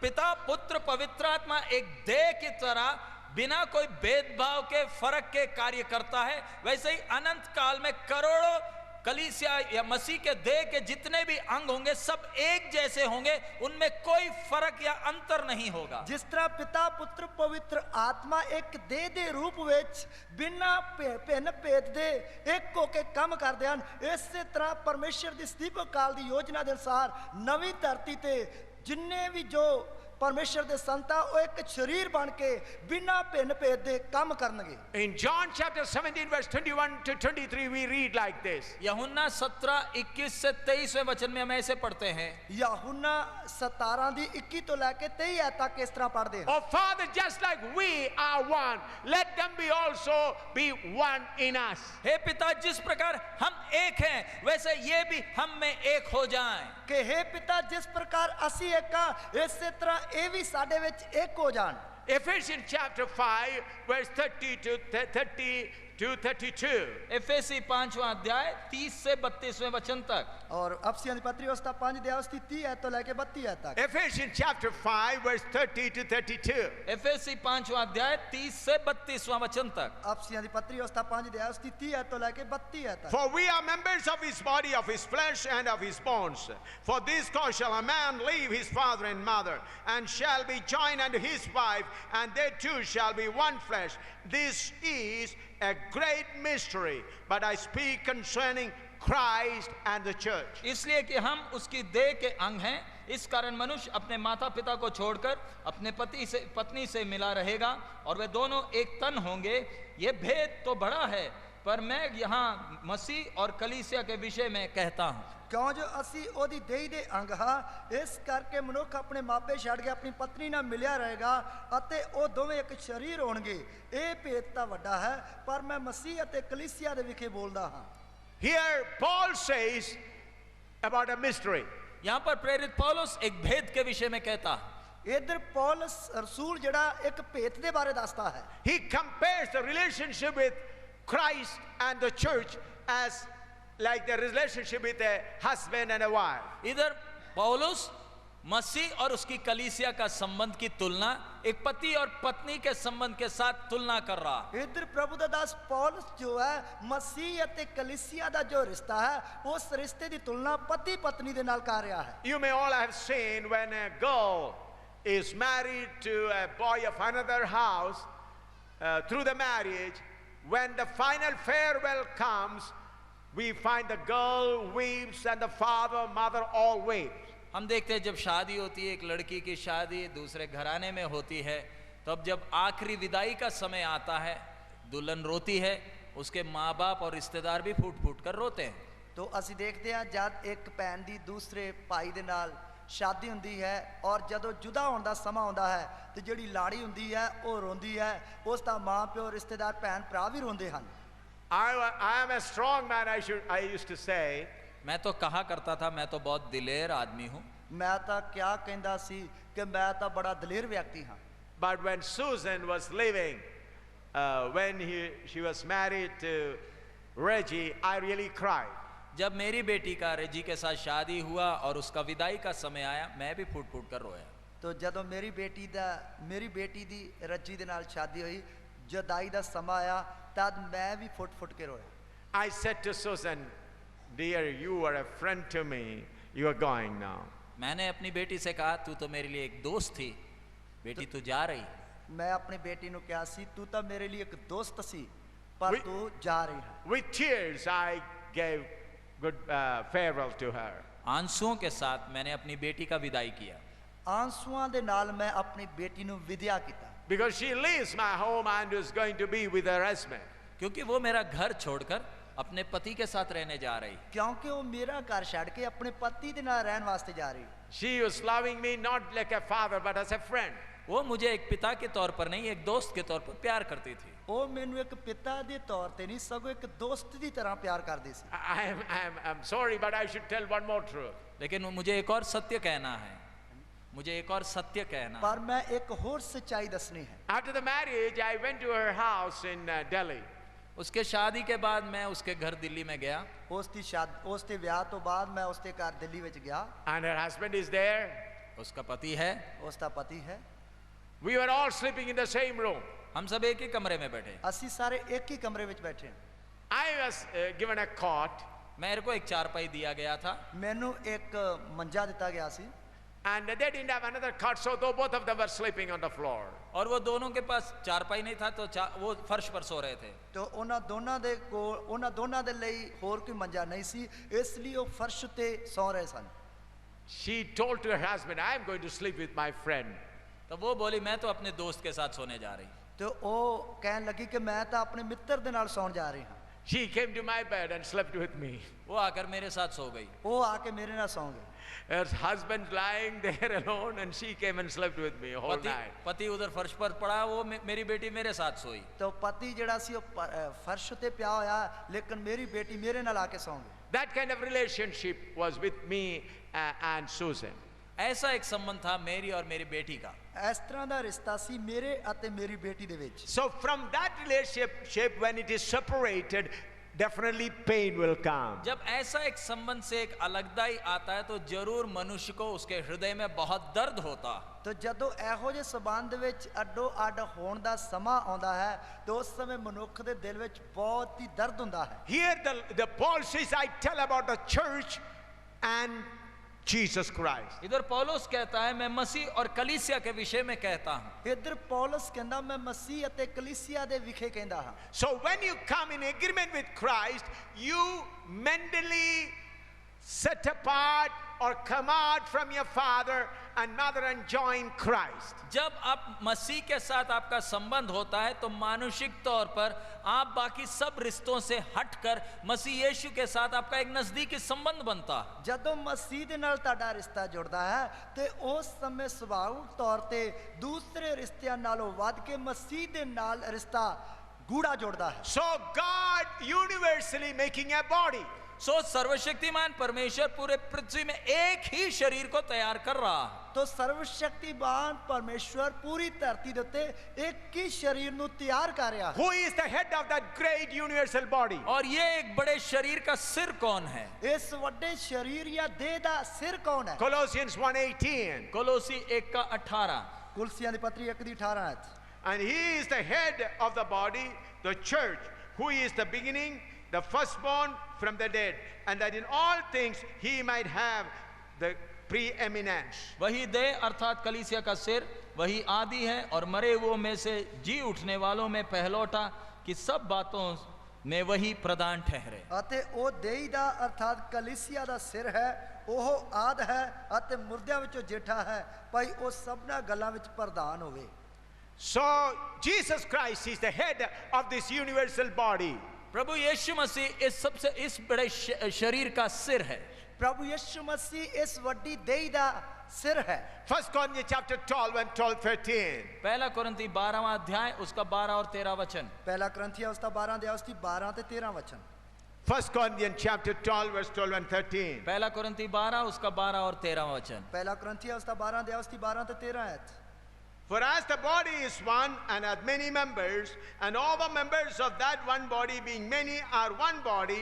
पिता पुत्र पवित्र आत्मा एक देह की तरह बिना कोई भेदभाव के फर्क के कार्य करता है, वैसे ही अनंत काल में करोड़ों कलीसिया या मसीह के देह के जितने भी अंग होंगे सब एक जैसे होंगे, उनमें कोई फर्क या अंतर नहीं होगा। ਜਿਸ ਤਰ੍ਹਾਂ ਪਿਤਾ ਪੁੱਤਰ ਪਵਿੱਤਰ ਆਤਮਾ ਇੱਕ ਦੇਹ ਦੇ ਰੂਪ ਵਿੱਚ ਬਿਨਾਂ ਭਿੰਨ ਭੇਦ ਦੇ ਇੱਕ ਹੋ ਕੇ ਕੰਮ ਕਰਦੇ ਹਨ, ਇਸੇ ਤਰ੍ਹਾਂ ਪਰਮੇਸ਼ਰ ਦੀ ਸਦੀਵਕ ਕਾਲ ਦੀ ਯੋਜਨਾ ਦੇ ਅਨੁਸਾਰ ਨਵੀਂ ਧਰਤੀ ਤੇ ਜਿੰਨੇ ਵੀ ਜੋ ਪਰਮੇਸ਼ਰ ਦੇ ਸੰਤਾਂ ਉਹ ਇੱਕ ਸਰੀਰ ਬਣ ਕੇ ਬਿਨਾਂ ਭਿੰਨ ਭੇਦ ਦੇ ਕੰਮ ਕਰਨਗੇ। In John chapter 17 verse 21 to 23 we read like this. यूहन्ना 17:21 से 23वें वचन में हम ऐसे पढ़ते हैं। यूहन्ना 17 ਦੀ 21 ਤੋਂ ਲੈ ਕੇ 23 ਐਤ ਤੱਕ ਇਸ ਤਰ੍ਹਾਂ ਪੜ੍ਹਦੇ ਹਾਂ। Oh Father, just like we are one, let them be also be one in us. हे पिता, जिस प्रकार हम एक हैं, वैसे ये भी हम में एक हो जाएं। ਕਿ हे ਪਿਤਾ, ਜਿਸ ਪ੍ਰਕਾਰ ਅਸੀਂ ਇੱਕ ਹਾਂ, ਇਸੇ ਤਰ੍ਹਾਂ ਇਹ ਵੀ ਸਾਡੇ ਵਿੱਚ ਇੱਕ ਹੋ ਜਾਣ। Ephesians chapter 5 verse 30 to 32. एफेसी 5वां अध्याय 30 से 32वें वचन तक। और अफसियों की पत्री उसका 5 अध्याय उसकी 30 ऐत तो लेके 32 ऐत तक। Ephesians chapter 5 verse 30 to 32. एफेसी 5वां अध्याय 30 से 32वां वचन तक। अफसियों की पत्री उसका 5 अध्याय उसकी 30 ऐत तो लेके 32 ऐत तक। For we are members of his body, of his flesh and of his bones. For this cause shall a man leave his father and mother, and shall be joined unto his wife, and they two shall be one flesh. This is a great mystery, but I speak concerning Christ and the church. इसलिए कि हम उसकी देह के अंग हैं, इस कारण मनुष्य अपने माता पिता को छोड़कर अपने पत्नी से मिला रहेगा और वे दोनों एक तन होंगे। ये भेद तो बड़ा है, पर मैं यहाँ मसीह और कलीसिया के विषय में कहता हूँ। क्यों जो असी ओदी देही दे अंग हा, इस करके मनुख अपने मापे छड़ के अपनी पत्नी नाल मिलिया रहेगा अते ओ दोवें एक शरीर होणगे। ਇਹ ਭੇਦ ਤਾਂ ਵੱਡਾ ਹੈ, ਪਰ ਮੈਂ ਮਸੀਹ ਅਤੇ ਕਲੀਸਿया ਦੇ ਵਿਖੇ ਬੋਲਦਾ ਹਾਂ। Here Paul says about a mystery. यहाँ पर प्रेरित पौलुस एक भेद के विषय में कहता है। इधर पौलुस रसूल ਜਿਹੜਾ ਇੱਕ ਭੇਦ ਦੇ ਬਾਰੇ ਦੱਸਦਾ ਹੈ। He compares the relationship with Christ and the church as like the relationship with a husband and a wife. इधर पौलुस मसीह और उसकी कलीसिया का संबंध की तुलना एक पति और पत्नी के संबंध के साथ तुलना कर रहा है। इधर प्रभु दा दास पौलुस जो है मसीह ਅਤੇ कलीसिया ਦਾ जो रिश्ता है उस रिश्ते ਦੀ तुलना पति पत्नी ਦੇ ਨਾਲ ਕਰ ਰਿਹਾ है। You may all have seen when a girl is married to a boy of another house through the marriage, when the final farewell comes, we find the girl weeps and the father, mother all weeps. हम देखते हैं जब शादी होती है, एक लड़की की शादी दूसरे घराने में होती है, तब जब आखिरी विदाई का समय आता है, दुल्हन रोती है, उसके माँ बाप और रिश्तेदार भी फूट फूट कर रोते हैं। तो ਅਸੀਂ ਦੇਖਦੇ ਹਾਂ ਜਦ ਇੱਕ ਭੈਣ ਦੀ ਦੂਸਰੇ ਭਾਈ ਦੇ ਨਾਲ ਸ਼ਾਦੀ ਹੁੰਦੀ ਹੈ ਔਰ ਜਦੋਂ ਜੁਦਾ ਹੋਣ ਦਾ ਸਮਾਂ ਆਉਂਦਾ ਹੈ ਤੇ ਜਿਹੜੀ ਲਾੜੀ ਹੁੰਦੀ ਹੈ ਉਹ ਰੋਂਦੀ ਹੈ, ਉਸ ਦਾ ਮਾਂ ਪਿਓ ਰਿਸ਼ਤੇਦਾਰ ਭੈਣ ਭਰਾ ਵੀ ਰੋਂਦੇ ਹਨ। I am a strong man, I used to say. मैं तो कहा करता था, मैं तो बहुत दिलेर आदमी हूँ। ਮੈਂ ਤਾਂ ਕਿਆ ਕਹਿੰਦਾ ਸੀ ਕਿ ਮੈਂ ਤਾਂ ਬੜਾ ਦਲੇਰ ਵਿਅਕਤੀ ਹਾਂ। But when Susan was living, when she was married to Reggie, I really cried. जब मेरी बेटी का रेजी के साथ शादी हुआ और उसका विदाई का समय आया, मैं भी फूट फूट कर रोया। तो ਜਦੋਂ ਮੇਰੀ ਬੇਟੀ ਦੀ ਰੱਜੀ ਦੇ ਨਾਲ ਸ਼ਾਦੀ ਹੋਈ, ਜਦਾਈ ਦਾ ਸਮਾਂ ਆਇਆ, ਤਦ ਮੈਂ ਵੀ ਫੁੱਟ ਫੁੱਟ ਕੇ ਰੋਇਆ। I said to Susan, dear, you are a friend to me, you are going now. मैंने अपनी बेटी से कहा, तू तो मेरे लिए एक दोस्त थी, बेटी तू जा रही। मैं अपनी बेटी ਨੂੰ ਕਿਹਾ ਸੀ ਤੂੰ ਤਾਂ ਮੇਰੇ ਲਈ ਇੱਕ ਦੋਸਤ ਸੀ, ਪਰ ਤੂੰ ਜਾ ਰਹੀ ਹੈ। With tears I gave good farewell to her. आंसुओं के साथ मैंने अपनी बेटी का विदाई किया। ਆਂਸੂਆਂ ਦੇ ਨਾਲ ਮੈਂ ਆਪਣੀ ਬੇਟੀ ਨੂੰ ਵਿਦਿਆ ਕੀਤਾ। Because she leaves my home and is going to be with her husband. क्योंकि वो मेरा घर छोड़कर अपने पति के साथ रहने जा रही। ਕਿਉਂਕਿ ਉਹ ਮੇਰਾ ਘਰ ਛੱਡ ਕੇ ਆਪਣੇ ਪਤੀ ਦੇ ਨਾਲ ਰਹਿਣ ਵਾਸਤੇ ਜਾ ਰਹੀ। She was loving me not like a father but as a friend. वो मुझे एक पिता के तौर पर नहीं, एक दोस्त के तौर पर प्यार करती थी। ਉਹ ਮੈਨੂੰ ਇੱਕ ਪਿਤਾ ਦੇ ਤੌਰ ਤੇ ਨਹੀਂ ਸਗੋਂ ਇੱਕ ਦੋਸਤ ਦੀ ਤਰ੍ਹਾਂ ਪਿਆਰ ਕਰਦੀ ਸੀ। I'm sorry, but I should tell one more truth. लेकिन मुझे एक और सत्य कहना है, मुझे एक और सत्य कहना है। ਪਰ ਮੈਂ ਇੱਕ ਹੋਰ ਸੱਚਾਈ ਦੱਸਣੀ ਹੈ। After the marriage, I went to her house in Delhi. उसके शादी के बाद मैं उसके घर दिल्ली में गया, ਉਸ ਦੇ ਵਿਆਹ ਤੋਂ ਬਾਅਦ ਮੈਂ ਉਸ ਦੇ ਘਰ ਦਿੱਲੀ ਵਿੱਚ ਗਿਆ। And her husband is there. उसका पति है, ਉਸ ਦਾ ਪਤੀ ਹੈ। We were all sleeping in the same room. हम सब एक ही कमरे में बैठे। ਅਸੀਂ ਸਾਰੇ ਇੱਕ ਹੀ ਕਮਰੇ ਵਿੱਚ ਬੈਠੇ ਹਾਂ। I was given a cot, मेरे को एक चारपाई दिया गया था, ਮੈਨੂੰ ਇੱਕ ਮੰਜਾ ਦਿੱਤਾ ਗਿਆ ਸੀ। and they didn't have another cot, so both of them were sleeping on the floor. और वो दोनों के पास चारपाई नहीं था, तो वो फर्श पर सो रहे थे। तो ਉਹਨਾਂ ਦੋਨਾਂ ਦੇ ਲਈ ਹੋਰ ਕੋਈ ਮੰਜਾ ਨਹੀਂ ਸੀ, ਇਸ ਲਈ ਉਹ ਫਰਸ਼ ਤੇ ਸੌ ਰਹੇ ਸਨ। She told to her husband, I am going to sleep with my friend. तो वो बोली मैं तो अपने दोस्त के साथ सोने जा रही। ਤੇ ਉਹ ਕਹਿਣ ਲੱਗੀ ਕਿ ਮੈਂ ਤਾਂ ਆਪਣੇ ਮਿੱਤਰ ਦੇ ਨਾਲ ਸੌਣ ਜਾ ਰਹੀ ਹਾਂ। She came to my bed and slept with me. वो आकर मेरे साथ सो गई। ਉਹ ਆ ਕੇ ਮੇਰੇ ਨਾਲ ਸੌਂ ਗਏ। Her husband lying there alone, and she came and slept with me whole night. पति उधर फर्श पर पड़ा, वो मेरी बेटी मेरे साथ सोई। तो पति ਜਿਹੜਾ ਸੀ ਉਹ ਫਰਸ਼ ਤੇ ਪਿਆ ਹੋਇਆ, ਲੇਕਿਨ ਮੇਰੀ ਬੇਟੀ ਮੇਰੇ ਨਾਲ ਆ ਕੇ ਸੌਂ ਗਈ। That kind of relationship was with me and Susan. ऐसा एक संबंध था मेरी और मेरी बेटी का। ਇਸ ਤਰ੍ਹਾਂ ਦਾ ਰਿਸ਼ਤਾ ਸੀ ਮੇਰੇ ਅਤੇ ਮੇਰੀ ਬੇਟੀ ਦੇ ਵਿੱਚ। So from that relationship, when it is separated, definitely pain will come. जब ऐसा एक संबंध से एक अलगदाई आता है, तो जरूर मनुष्य को उसके हृदय में बहुत दर्द होता। तो ਜਦੋਂ ਇਹੋ ਜਿਹੇ ਸਬੰਧ ਵਿੱਚ ਅੱਡੋ ਅੱਡ ਹੋਣ ਦਾ ਸਮਾਂ ਆਉਂਦਾ ਹੈ, ਤਾਂ ਉਸ ਸਮੇਂ ਮਨੁੱਖ ਦੇ ਦਿਲ ਵਿੱਚ ਬਹੁਤ ਹੀ ਦਰਦ ਹੁੰਦਾ ਹੈ। Here the Paul says, I tell about the church and Jesus Christ. इधर पौलुस कहता है मैं मसीह और कलीसिया के विषय में कहता हूं। ਇੱਧਰ ਪੌਲਸ ਕਹਿੰਦਾ ਮੈਂ ਮਸੀਹ ਅਤੇ ਕਲੀਸਿया ਦੇ ਵਿਖੇ ਕਹਿੰਦਾ ਹਾਂ। So when you come in agreement with Christ, you mentally set apart or come out from your father and mother and join Christ. जब आप मसीह के साथ आपका संबंध होता है, तो मानसिक तौर पर आप बाकी सब रिश्तों से हटकर मसीह यीशु के साथ आपका एक नजदीकी संबंध बनता है। ਜਦੋਂ ਮਸੀਹ ਦੇ ਨਾਲ ਤੁਹਾਡਾ ਰਿਸ਼ਤਾ ਜੁੜਦਾ ਹੈ, ਤੇ ਉਸ ਸਮੇਂ ਸੁਭਾਵਿਕ ਤੌਰ ਤੇ ਦੂਸਰੇ ਰਿਸ਼ਤਿਆਂ ਨਾਲੋਂ ਵੱਧ ਕੇ ਮਸੀਹ ਦੇ ਨਾਲ ਰਿਸ਼ਤਾ ਗੂੜਾ ਜੁੜਦਾ ਹੈ। So God universally making a body. सो सर्वशक्तिमान परमेश्वर पूरे पृथ्वी में एक ही शरीर को तैयार कर रहा है। तो सर्वशक्तिमान परमेश्वर पूरी धरती ਦੇ ਉੱਤੇ ਇੱਕ ਹੀ शरीर ਨੂੰ ਤਿਆਰ ਕਰ ਰਿਹਾ ਹੈ। Who is the head of that great universal body? और ये एक बड़े शरीर का सिर कौन है? ਇਸ ਵੱਡੇ शरीर या देह ਦਾ ਸਿਰ ਕੌਣ ਹੈ? Colossians 1:18. कोलोसी 1 का 18। ਕੁਲਸੀਆਂ ਦੀ ਪੱਤਰੀ 1 ਦੀ 18 ਆਇਤ। And he is the head of the body, the church, who is the beginning, the firstborn from the dead, and that in all things he might have the preeminence. वही देह अर्थात कलीसिया का सिर, वही आदि है और मरे हुओं में से जी उठने वालों में पहलौठा, कि सब बातों में वही प्रधान ठहरे। ਅਤੇ ਉਹ ਦੇਹ ਦਾ ਅਰਥਾਤ ਕਲੀਸਿਆ ਦਾ ਸਿਰ ਹੈ, ਉਹ ਆਦ ਹੈ ਅਤੇ ਮੁਰਦਿਆਂ ਵਿੱਚੋਂ ਜੇਠਾ ਹੈ, ਭਾਈ ਉਹ ਸਭਨਾ ਗੱਲਾਂ ਵਿੱਚ ਪ੍ਰਧਾਨ ਹੋਵੇ। So Jesus Christ is the head of this universal body. प्रभु यीशु मसीह इस बड़े शरीर का सिर है। प्रभु यीशु मसीह इस वड्डी देह दा सिर है। 1 Corinthians chapter 12 and 12-13. पहला कुरिन्थी 12वां अध्याय उसका 12 और 13 वचन। पहला कुरिन्थियों उसका 12 अध्याय उसकी 12 ते 13 वचन। 1 Corinthians chapter 12 verse 12 and 13. पहला कुरिन्थी 12 उसका 12 और 13 वचन। पहला कुरिन्थियों उसका 12 अध्याय उसकी 12 ते 13 आयत। For as the body is one and hath many members, and all the members of that one body being many are one body,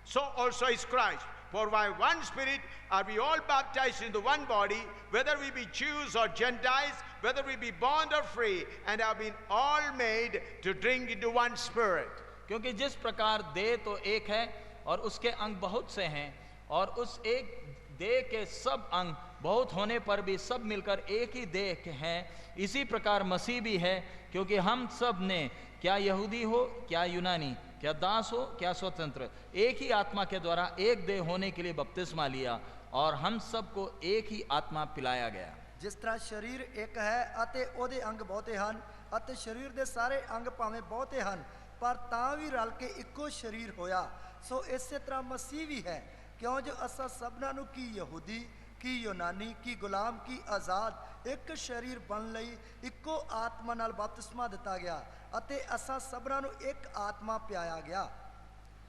so also is Christ. For by one Spirit are we all baptized into one body, whether we be Jews or Gentiles, whether we be bond or free, and have been all made to drink into one Spirit. क्योंकि जिस प्रकार देह तो एक है और उसके अंग बहुत से हैं, और उस एक देह के सब अंग बहुत होने पर भी सब मिलकर एक ही देह हैं, इसी प्रकार मसीह भी है। क्योंकि हम सब ने, क्या यहूदी हो क्या यूनानी, क्या दास हो क्या स्वतंत्र, एक ही आत्मा के द्वारा एक देह होने के लिए बपतिस्मा लिया, और हम सबको एक ही आत्मा पिलाया गया। जिस तरह शरीर एक है ਅਤੇ ਉਹਦੇ ਅੰਗ ਬਹੁਤੇ ਹਨ, ਅਤੇ शरीर ਦੇ ਸਾਰੇ ਅੰਗ ਭਾਵੇਂ ਬਹੁਤੇ ਹਨ, ਪਰ ਤਾਂ ਵੀ ਰਲ ਕੇ ਇੱਕੋ शरीर ਹੋਇਆ, ਸੋ ਇਸੇ ਤਰ੍ਹਾਂ ਮਸੀਹ ਵੀ ਹੈ। ਕਿਉਂ ਜੋ ਅਸਾਂ ਸਭਨਾਂ ਨੂੰ ਕੀ ਯਹੂਦੀ ਕੀ ਯੂਨਾਨੀ ਕੀ ਗੁਲਾਮ ਕੀ ਆਜ਼ਾਦ ਇੱਕ ਸਰੀਰ ਬਣ ਲਈ ਇੱਕੋ ਆਤਮਾ ਨਾਲ ਬਪਤਿਸਮਾ ਦਿੱਤਾ ਗਿਆ ਅਤੇ ਅਸਾਂ ਸਭਨਾਂ ਨੂੰ ਇੱਕ ਆਤਮਾ ਪਿਆਇਆ ਗਿਆ।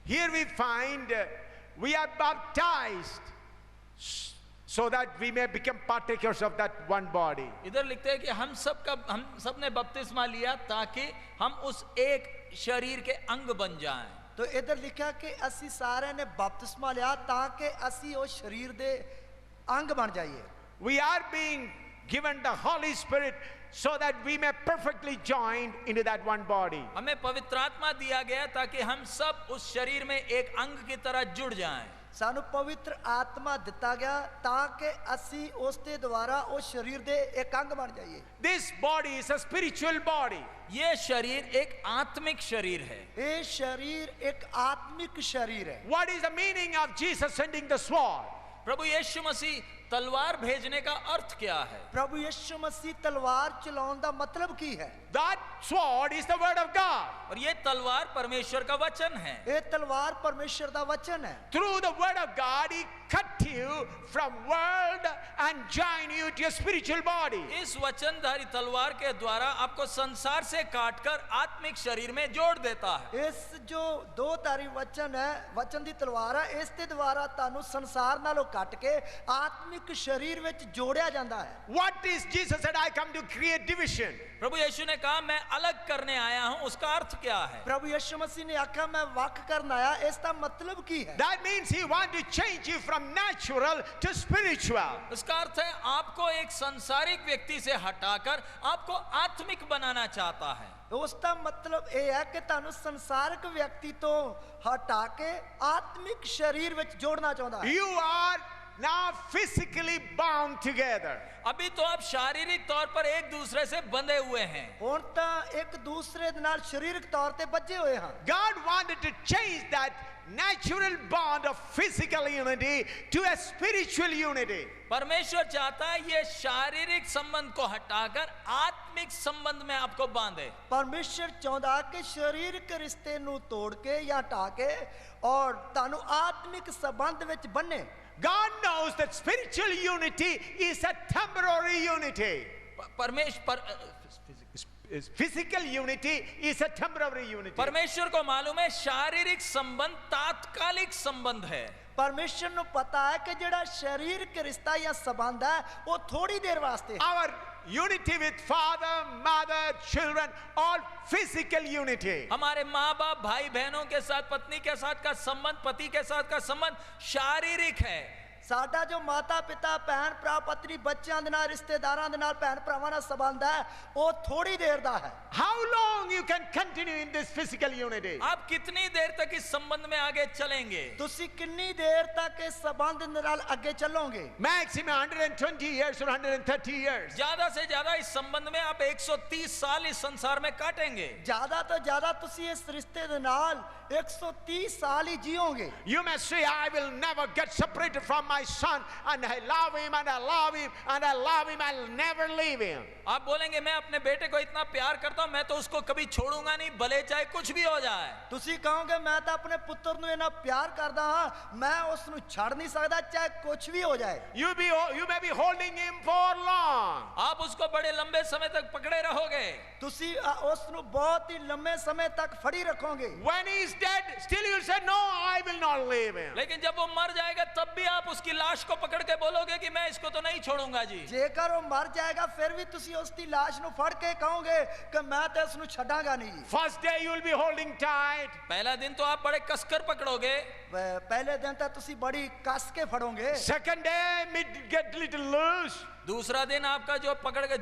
Here we find we are baptized so that we may become partakers of that one body. इधर लिखते हैं कि हम सब ने बपतिस्मा लिया ताकि हम उस एक शरीर के अंग बन जाएं। तो इधर लिखा कि ਅਸੀਂ ਸਾਰਿਆਂ ਨੇ ਬਪਤਿਸਮਾ ਲਿਆ ਤਾਂ ਕਿ ਅਸੀਂ ਉਹ ਸਰੀਰ ਦੇ ਅੰਗ ਬਣ ਜਾਈਏ। We are being given the Holy Spirit so that we may perfectly join into that one body. हमें पवित्र आत्मा दिया गया ताकि हम सब उस शरीर में एक अंग की तरह जुड़ जाएं। ਸਾਨੂੰ ਪਵਿੱਤਰ ਆਤਮਾ ਦਿੱਤਾ ਗਿਆ ਤਾਂ ਕਿ ਅਸੀਂ ਉਸ ਦੇ ਦੁਆਰਾ ਉਸ ਸਰੀਰ ਦੇ ਇੱਕ ਅੰਗ ਬਣ ਜਾਈਏ। This body is a spiritual body. ये शरीर एक आत्मिक शरीर है। ਇਹ ਸਰੀਰ ਇੱਕ ਆਤਮਿਕ ਸਰੀਰ ਹੈ। What is the meaning of Jesus sending the sword? प्रभु यीशु मसीह तलवार भेजने का अर्थ क्या है? ਪ੍ਰਭੂ ਯਿਸੂ ਮਸੀਹ ਤਲਵਾਰ ਚਲਾਉਣ ਦਾ ਮਤਲਬ ਕੀ ਹੈ? That sword is the word of God. और ये तलवार परमेश्वर का वचन है। ਇਹ ਤਲਵਾਰ ਪਰਮੇਸ਼ਰ ਦਾ ਵਚਨ ਹੈ। Through the word of God, He cut you from world and join you to your spiritual body. इस वचनधारी तलवार के द्वारा आपको संसार से काटकर आत्मिक शरीर में जोड़ देता है। ਇਸ ਜੋ ਦੋ ਧਾਰੀ ਵਚਨ ਹੈ ਵਚਨ ਦੀ ਤਲਵਾਰ ਹੈ ਇਸ ਦੇ ਦੁਆਰਾ ਤੁਹਾਨੂੰ ਸੰਸਾਰ ਨਾਲੋਂ ਕੱਟ ਕੇ ਆਤਮਿਕ शरीर ਵਿੱਚ ਜੋੜਿਆ ਜਾਂਦਾ ਹੈ। What is Jesus said? I come to create division. प्रभु यीशु ने कहा मैं अलग करने आया हूं, उसका अर्थ क्या है? ਪ੍ਰਭੂ ਯਿਸੂ ਮਸੀਹ ਨੇ ਆਖਿਆ ਮੈਂ ਵੱਖ ਕਰਨ ਆਇਆ ਇਸ ਦਾ ਮਤਲਬ ਕੀ ਹੈ? That means He wants to change you from natural to spiritual. इसका अर्थ है आपको एक संसारिक व्यक्ति से हटाकर आपको आत्मिक बनाना चाहता है। ਉਸ ਦਾ ਮਤਲਬ ਇਹ ਹੈ ਕਿ ਤੁਹਾਨੂੰ ਸੰਸਾਰਿਕ ਵਿਅਕਤੀ ਤੋਂ ਹਟਾ ਕੇ ਆਤਮਿਕ ਸਰੀਰ ਵਿੱਚ ਜੋੜਨਾ ਚਾਹੁੰਦਾ ਹੈ। You are now physically bound together. अभी तो आप शारीरिक तौर पर एक दूसरे से बंधे हुए हैं। ਹੁਣ ਤਾਂ ਇੱਕ ਦੂਸਰੇ ਦੇ ਨਾਲ ਸਰੀਰਕ ਤੌਰ ਤੇ ਬੱਝੇ ਹੋਏ ਹਾਂ। God wanted to change that natural bond of physical unity to a spiritual unity. परमेश्वर चाहता है ये शारीरिक संबंध को हटाकर आत्मिक संबंध में आपको बांधे। ਪਰਮੇਸ਼ਰ ਚਾਹੁੰਦਾ ਕਿ ਸਰੀਰਕ ਰਿਸ਼ਤੇ ਨੂੰ ਤੋੜ ਕੇ ਜਾਂ ਹਟਾ ਕੇ ਔਰ ਤੁਹਾਨੂੰ ਆਤਮਿਕ ਸੰਬੰਧ ਵਿੱਚ ਬੰਨੇ। God knows that spiritual unity is a temporary unity. Physical unity is a temporary unity. परमेश्वर को मालूम है शारीरिक संबंध तात्कालिक संबंध है। ਪਰਮੇਸ਼ਰ ਨੂੰ ਪਤਾ ਹੈ ਕਿ ਜਿਹੜਾ ਸਰੀਰਕ ਰਿਸ਼ਤਾ ਜਾਂ ਸੰਬੰਧ ਹੈ ਉਹ ਥੋੜੀ ਦੇਰ ਵਾਸਤੇ ਹੈ। Our unity with father, mother, children, all physical unity. हमारे माँ बाप भाई बहनों के साथ पत्नी के साथ का संबंध पति के साथ का संबंध शारीरिक है। ਸਾਡਾ ਜੋ ਮਾਤਾ ਪਿਤਾ ਭੈਣ ਭਰਾ ਪਤਨੀ ਬੱਚਿਆਂ ਦੇ ਨਾਲ ਰਿਸ਼ਤੇਦਾਰਾਂ ਦੇ ਨਾਲ ਭੈਣ ਭਰਾਵਾਂ ਨਾਲ ਸੰਬੰਧ ਹੈ ਉਹ ਥੋੜੀ ਦੇਰ ਦਾ ਹੈ। How long you can continue in this physical unity? आप कितनी देर तक इस संबंध में आगे चलेंगे? ਤੁਸੀਂ ਕਿੰਨੀ ਦੇਰ ਤੱਕ ਇਸ ਸੰਬੰਧ ਨਾਲ ਅੱਗੇ ਚੱਲੋਗੇ? Maximum 120 years or 130 years. ज्यादा से ज्यादा इस संबंध में आप 130 साल इस संसार में काटेंगे। ਜ਼ਿਆਦਾ ਤੋਂ ਜ਼ਿਆਦਾ ਤੁਸੀਂ ਇਸ ਰਿਸ਼ਤੇ ਦੇ ਨਾਲ 130 ਸਾਲ ਹੀ ਜੀਓਗੇ। You may say, I will never get separated from my son, and I love him, and I love him, and I love him, I'll never leave him. आप बोलेंगे मैं अपने बेटे को इतना प्यार करता हूं, मैं तो उसको कभी छोड़ूंगा नहीं, भले चाहे कुछ भी हो जाए। ਤੁਸੀਂ ਕਹੋਗੇ ਮੈਂ ਤਾਂ ਆਪਣੇ ਪੁੱਤਰ ਨੂੰ ਇਹਨਾਂ ਪਿਆਰ ਕਰਦਾ ਹਾਂ ਮੈਂ ਉਸ ਨੂੰ ਛੱਡ ਨਹੀਂ ਸਕਦਾ ਚਾਹੇ ਕੁਝ ਵੀ ਹੋ ਜਾਏ। You may be holding him for long. आप उसको बड़े लंबे समय तक पकड़े रहोगे। ਤੁਸੀਂ ਉਸ ਨੂੰ ਬਹੁਤ ਹੀ ਲੰਮੇ ਸਮੇਂ ਤੱਕ ਫੜੀ ਰੱਖੋਗੇ। When he's dead, still you'll say, no, I will not leave him. लेकिन जब वो मर जाएगा तब भी आप उसकी लाश को पकड़ के बोलोगे कि मैं इसको तो नहीं छोड़ूंगा जी। ਜੇਕਰ ਉਹ ਮਰ ਜਾਏਗਾ ਫਿਰ ਵੀ ਤੁਸੀਂ ਉਸ ਦੀ ਲਾਸ਼ ਨੂੰ ਫੜ ਕੇ ਕਹੋਗੇ ਕਿ ਮੈਂ ਤਾਂ ਉਸ ਨੂੰ ਛੱਡਾਂਗਾ ਨਹੀਂ ਜੀ। First day you'll be holding tight. पहला दिन तो आप बड़े कसकर पकड़ोगे। ਪਹਿਲੇ ਦਿਨ ਤਾਂ ਤੁਸੀਂ ਬੜੀ ਕੱਸ ਕੇ ਫੜੋਗੇ। Second day, get little loose. दूसरा दिन आपका जो पकड़ के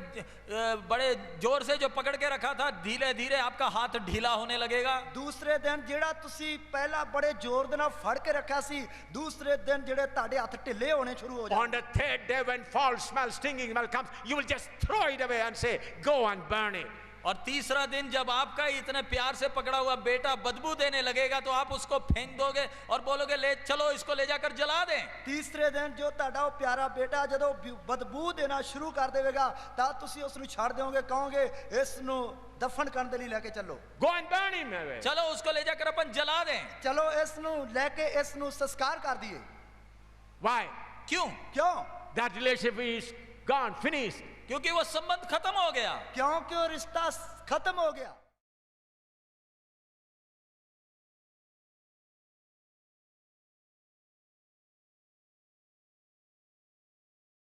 बड़े जोर से जो पकड़ के रखा था धीरे धीरे आपका हाथ ढीला होने लगेगा। ਦੂਸਰੇ ਦਿਨ ਜਿਹੜਾ ਤੁਸੀਂ ਪਹਿਲਾਂ ਬੜੇ ਜ਼ੋਰ ਦੇ ਨਾਲ ਫੜ ਕੇ ਰੱਖਿਆ ਸੀ ਦੂਸਰੇ ਦਿਨ ਜਿਹੜੇ ਤੁਹਾਡੇ ਹੱਥ ਢਿੱਲੇ ਹੋਣੇ ਸ਼ੁਰੂ ਹੋ On ਜਾਣਗੇ। the third day, when foul smell, stinging smell comes, you will just throw it away and say, go and burn it. और तीसरा दिन जब आपका इतने प्यार से पकड़ा हुआ बेटा बदबू देने लगेगा तो आप उसको फेंक दोगे और बोलोगे ले चलो इसको ले जाकर जला दें। ਤੀਸਰੇ ਦਿਨ ਜੋ ਤੁਹਾਡਾ ਉਹ ਪਿਆਰਾ ਬੇਟਾ ਜਦੋਂ ਬਦਬੂ ਦੇਣਾ ਸ਼ੁਰੂ ਕਰ ਦੇਵੇਗਾ ਤਾਂ ਤੁਸੀਂ ਉਸ ਨੂੰ ਛੱਡ ਦਿਓਗੇ ਕਹੋਗੇ ਇਸ ਨੂੰ ਦਫਨ ਕਰਨ ਦੇ ਲਈ ਲੈ ਕੇ ਚੱਲੋ। Go and burn him away. चलो उसको ले जाकर अपन जला दें। ਚਲੋ ਇਸ ਨੂੰ ਲੈ ਕੇ ਇਸ ਨੂੰ ਸੰਸਕਾਰ ਕਰ ਦਈਏ। Why? क्यों? ਕਿਉਂ? that relationship is gone, finished. क्योंकि वो संबंध खत्म हो गया। क्योंकि वो रिश्ता खत्म हो गया।